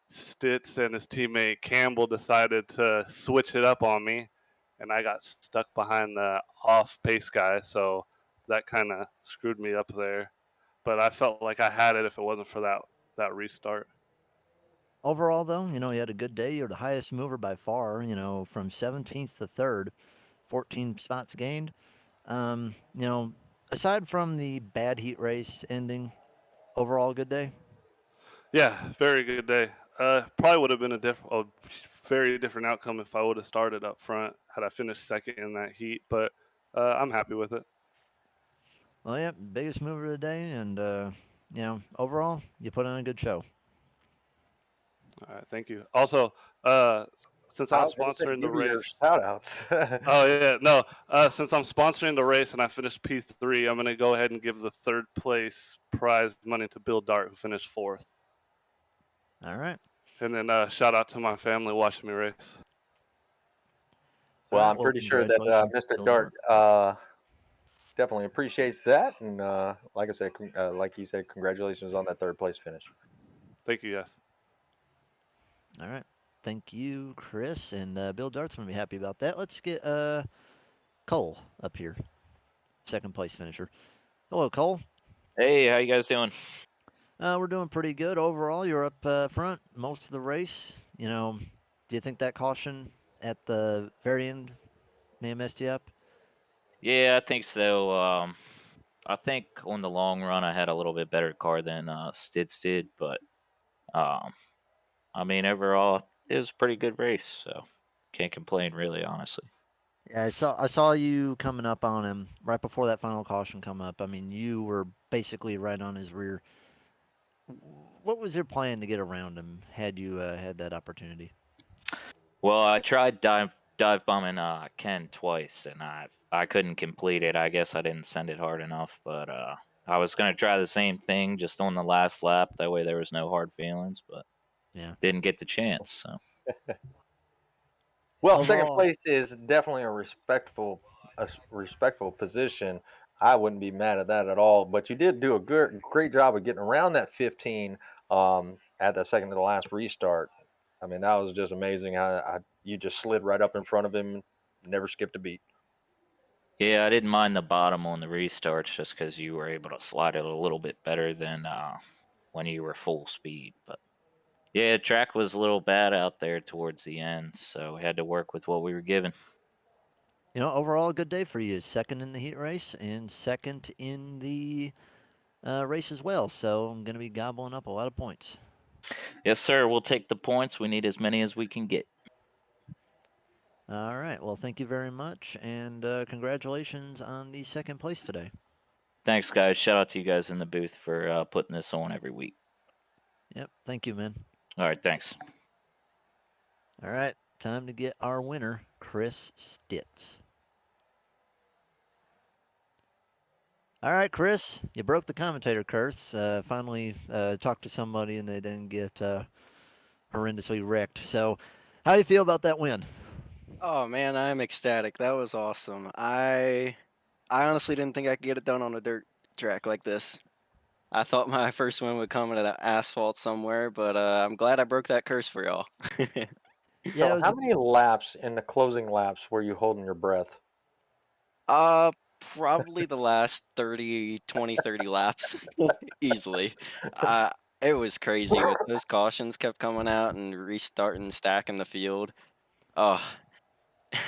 Stitz and his teammate Campbell decided to switch it up on me, and I got stuck behind the off-pace guy, so that kind of screwed me up there. But I felt like I had it if it wasn't for that restart. Overall, though, you had a good day. You're the highest mover by far, from 17th to 3rd, 14 spots gained. Aside from the bad heat race ending, overall good day? Yeah, very good day. Probably would have been a very different outcome if I would have started up front had I finished second in that heat, but I'm happy with it. Well, yeah, biggest mover of the day, and overall, you put on a good show. All right, thank you. Also, since I I'm was going to say, sponsoring the give me your race. shout outs. Oh yeah, no. Since I'm sponsoring the race and I finished P3, I'm gonna go ahead and give the third place prize money to Bill Dart, who finished fourth. All right. And then shout out to my family watching me race. All Well, right. I'm Well, pretty sure that congratulations, Mr. Bill Dart Dart. definitely appreciates that. And like I said, like he said, congratulations on that third place finish. Thank you, yes. All right. Thank you, Chris. And Bill Dart's going to be happy about that. Let's get Cole up here, second place finisher. Hello, Cole. Hey, how you guys doing? We're doing pretty good overall. You're up front most of the race. Do you think that caution at the very end may have messed you up? Yeah, I think so. I think on the long run, I had a little bit better car than Stitz did, but um, I mean, overall, it was a pretty good race, so can't complain, really, honestly. Yeah, I saw you coming up on him right before that final caution come up. I mean, you were basically right on his rear. What was your plan to get around him had you had that opportunity? Well, I tried dive bombing Ken twice, and I couldn't complete it. I guess I didn't send it hard enough, but I was gonna try the same thing just on the last lap. That way, there was no hard feelings, but Yeah. didn't get the chance. So. Well, second Overall, place is definitely a respectful position. I wouldn't be mad at that at all. But you did do a great job of getting around that 15 at the second to the last restart. I mean, that was just amazing. You just slid right up in front of him, never skipped a beat. Yeah, I didn't mind the bottom on the restarts just because you were able to slide it a little bit better than when you were full speed. But yeah, track was a little bad out there towards the end, so we had to work with what we were given. overall a good day for you. Second in the heat race and second in the race as well. So I'm going to be gobbling up a lot of points. Yes, sir. We'll take the points. We need as many as we can get. All right. Well, thank you very much, and congratulations on the second place today. Thanks, guys. Shout out to you guys in the booth for putting this on every week. Yep. Thank you, man. All right, thanks. All right. Time to get our winner, Chris Stitz. All right, Chris, you broke the commentator curse. Finally talked to somebody and they didn't get horrendously wrecked. So, how do you feel about that win? Oh man, I'm ecstatic. That was awesome. I honestly didn't think I could get it done on a dirt track like this. I thought my first win would come at an asphalt somewhere, but I'm glad I broke that curse for y'all. Yeah, So, it was how many laps in the closing laps were you holding your breath? uh Probably the last 30 laps easily. Uh it was crazy with those cautions kept coming out and restarting stacking the field. Oh.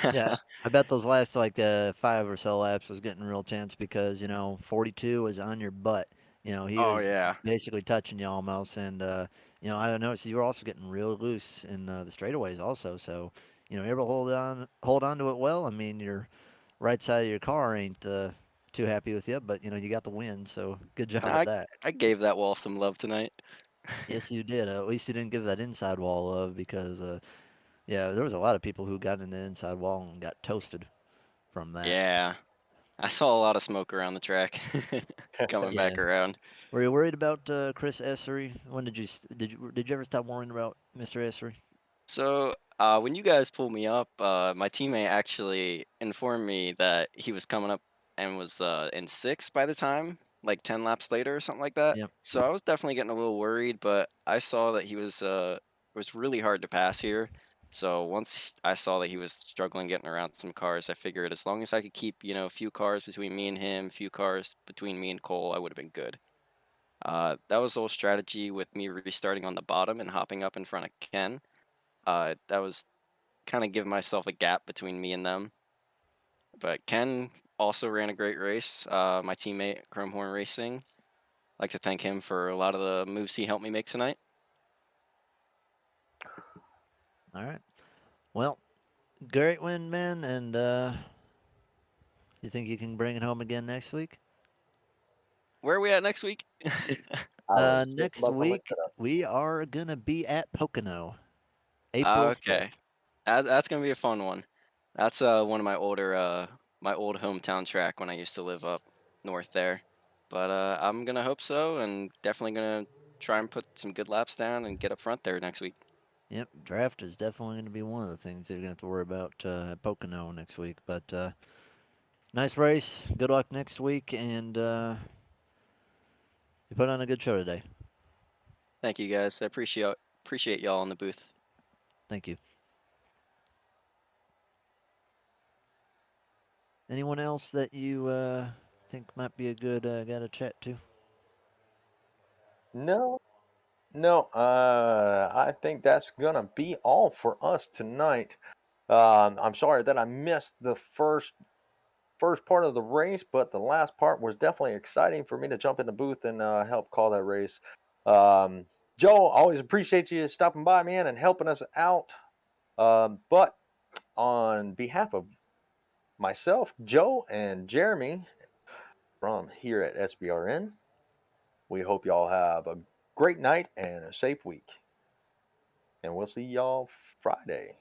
Yeah, I bet those last like 5 or so laps was getting real tense because 42 was on your butt. He Oh was yeah. basically touching you almost, and I don't know. So you were also getting real loose in the straightaways also. So you're able to hold on to it well. I mean, your right side of your car ain't too happy with you, but you got the win. So good job with I that. I gave that wall some love tonight. Yes, you did. At least you didn't give that inside wall love because yeah, there was a lot of people who got in the inside wall and got toasted from that. Yeah. I saw a lot of smoke around the track coming Yeah. back around. Were you worried about Chris Essery? When did you ever stop worrying about Mr. Essery? So, when you guys pulled me up, my teammate actually informed me that he was coming up and was in sixth by the time, like 10 laps later or something like that. Yep. So I was definitely getting a little worried, but I saw that he was really hard to pass here. So once I saw that he was struggling getting around some cars, I figured as long as I could keep, a few cars between me and him, few cars between me and Cole, I would have been good. That was the whole strategy with me restarting on the bottom and hopping up in front of Ken. That was kind of give myself a gap between me and them. But Ken also ran a great race. My teammate, Chromehorn Racing. Like to thank him for a lot of the moves he helped me make tonight. All right. Well, great win, man. And you think you can bring it home again next week? Where are we at next week? was just Next about to look week it up. we are gonna be at Pocono, April Okay, 5th. that's gonna be a fun one. That's one of my old hometown track when I used to live up north there. But I'm gonna hope so, and definitely gonna try and put some good laps down and get up front there next week. Yep, draft is definitely going to be one of the things they're going to have to worry about at Pocono next week. But nice race. Good luck next week, and you put on a good show today. Thank you guys. I appreciate y'all in the booth. Thank you. Anyone else that you think might be a good guy to chat to? No, no. I think that's gonna be all for us tonight. I'm sorry that I missed the first part of the race, but the last part was definitely exciting for me to jump in the booth and help call that race. Um, Joe, always appreciate you stopping by, man, and helping us out. But on behalf of myself, Joe, and Jeremy from here at SBRN, we hope y'all have a great night and a safe week. And we'll see y'all Friday.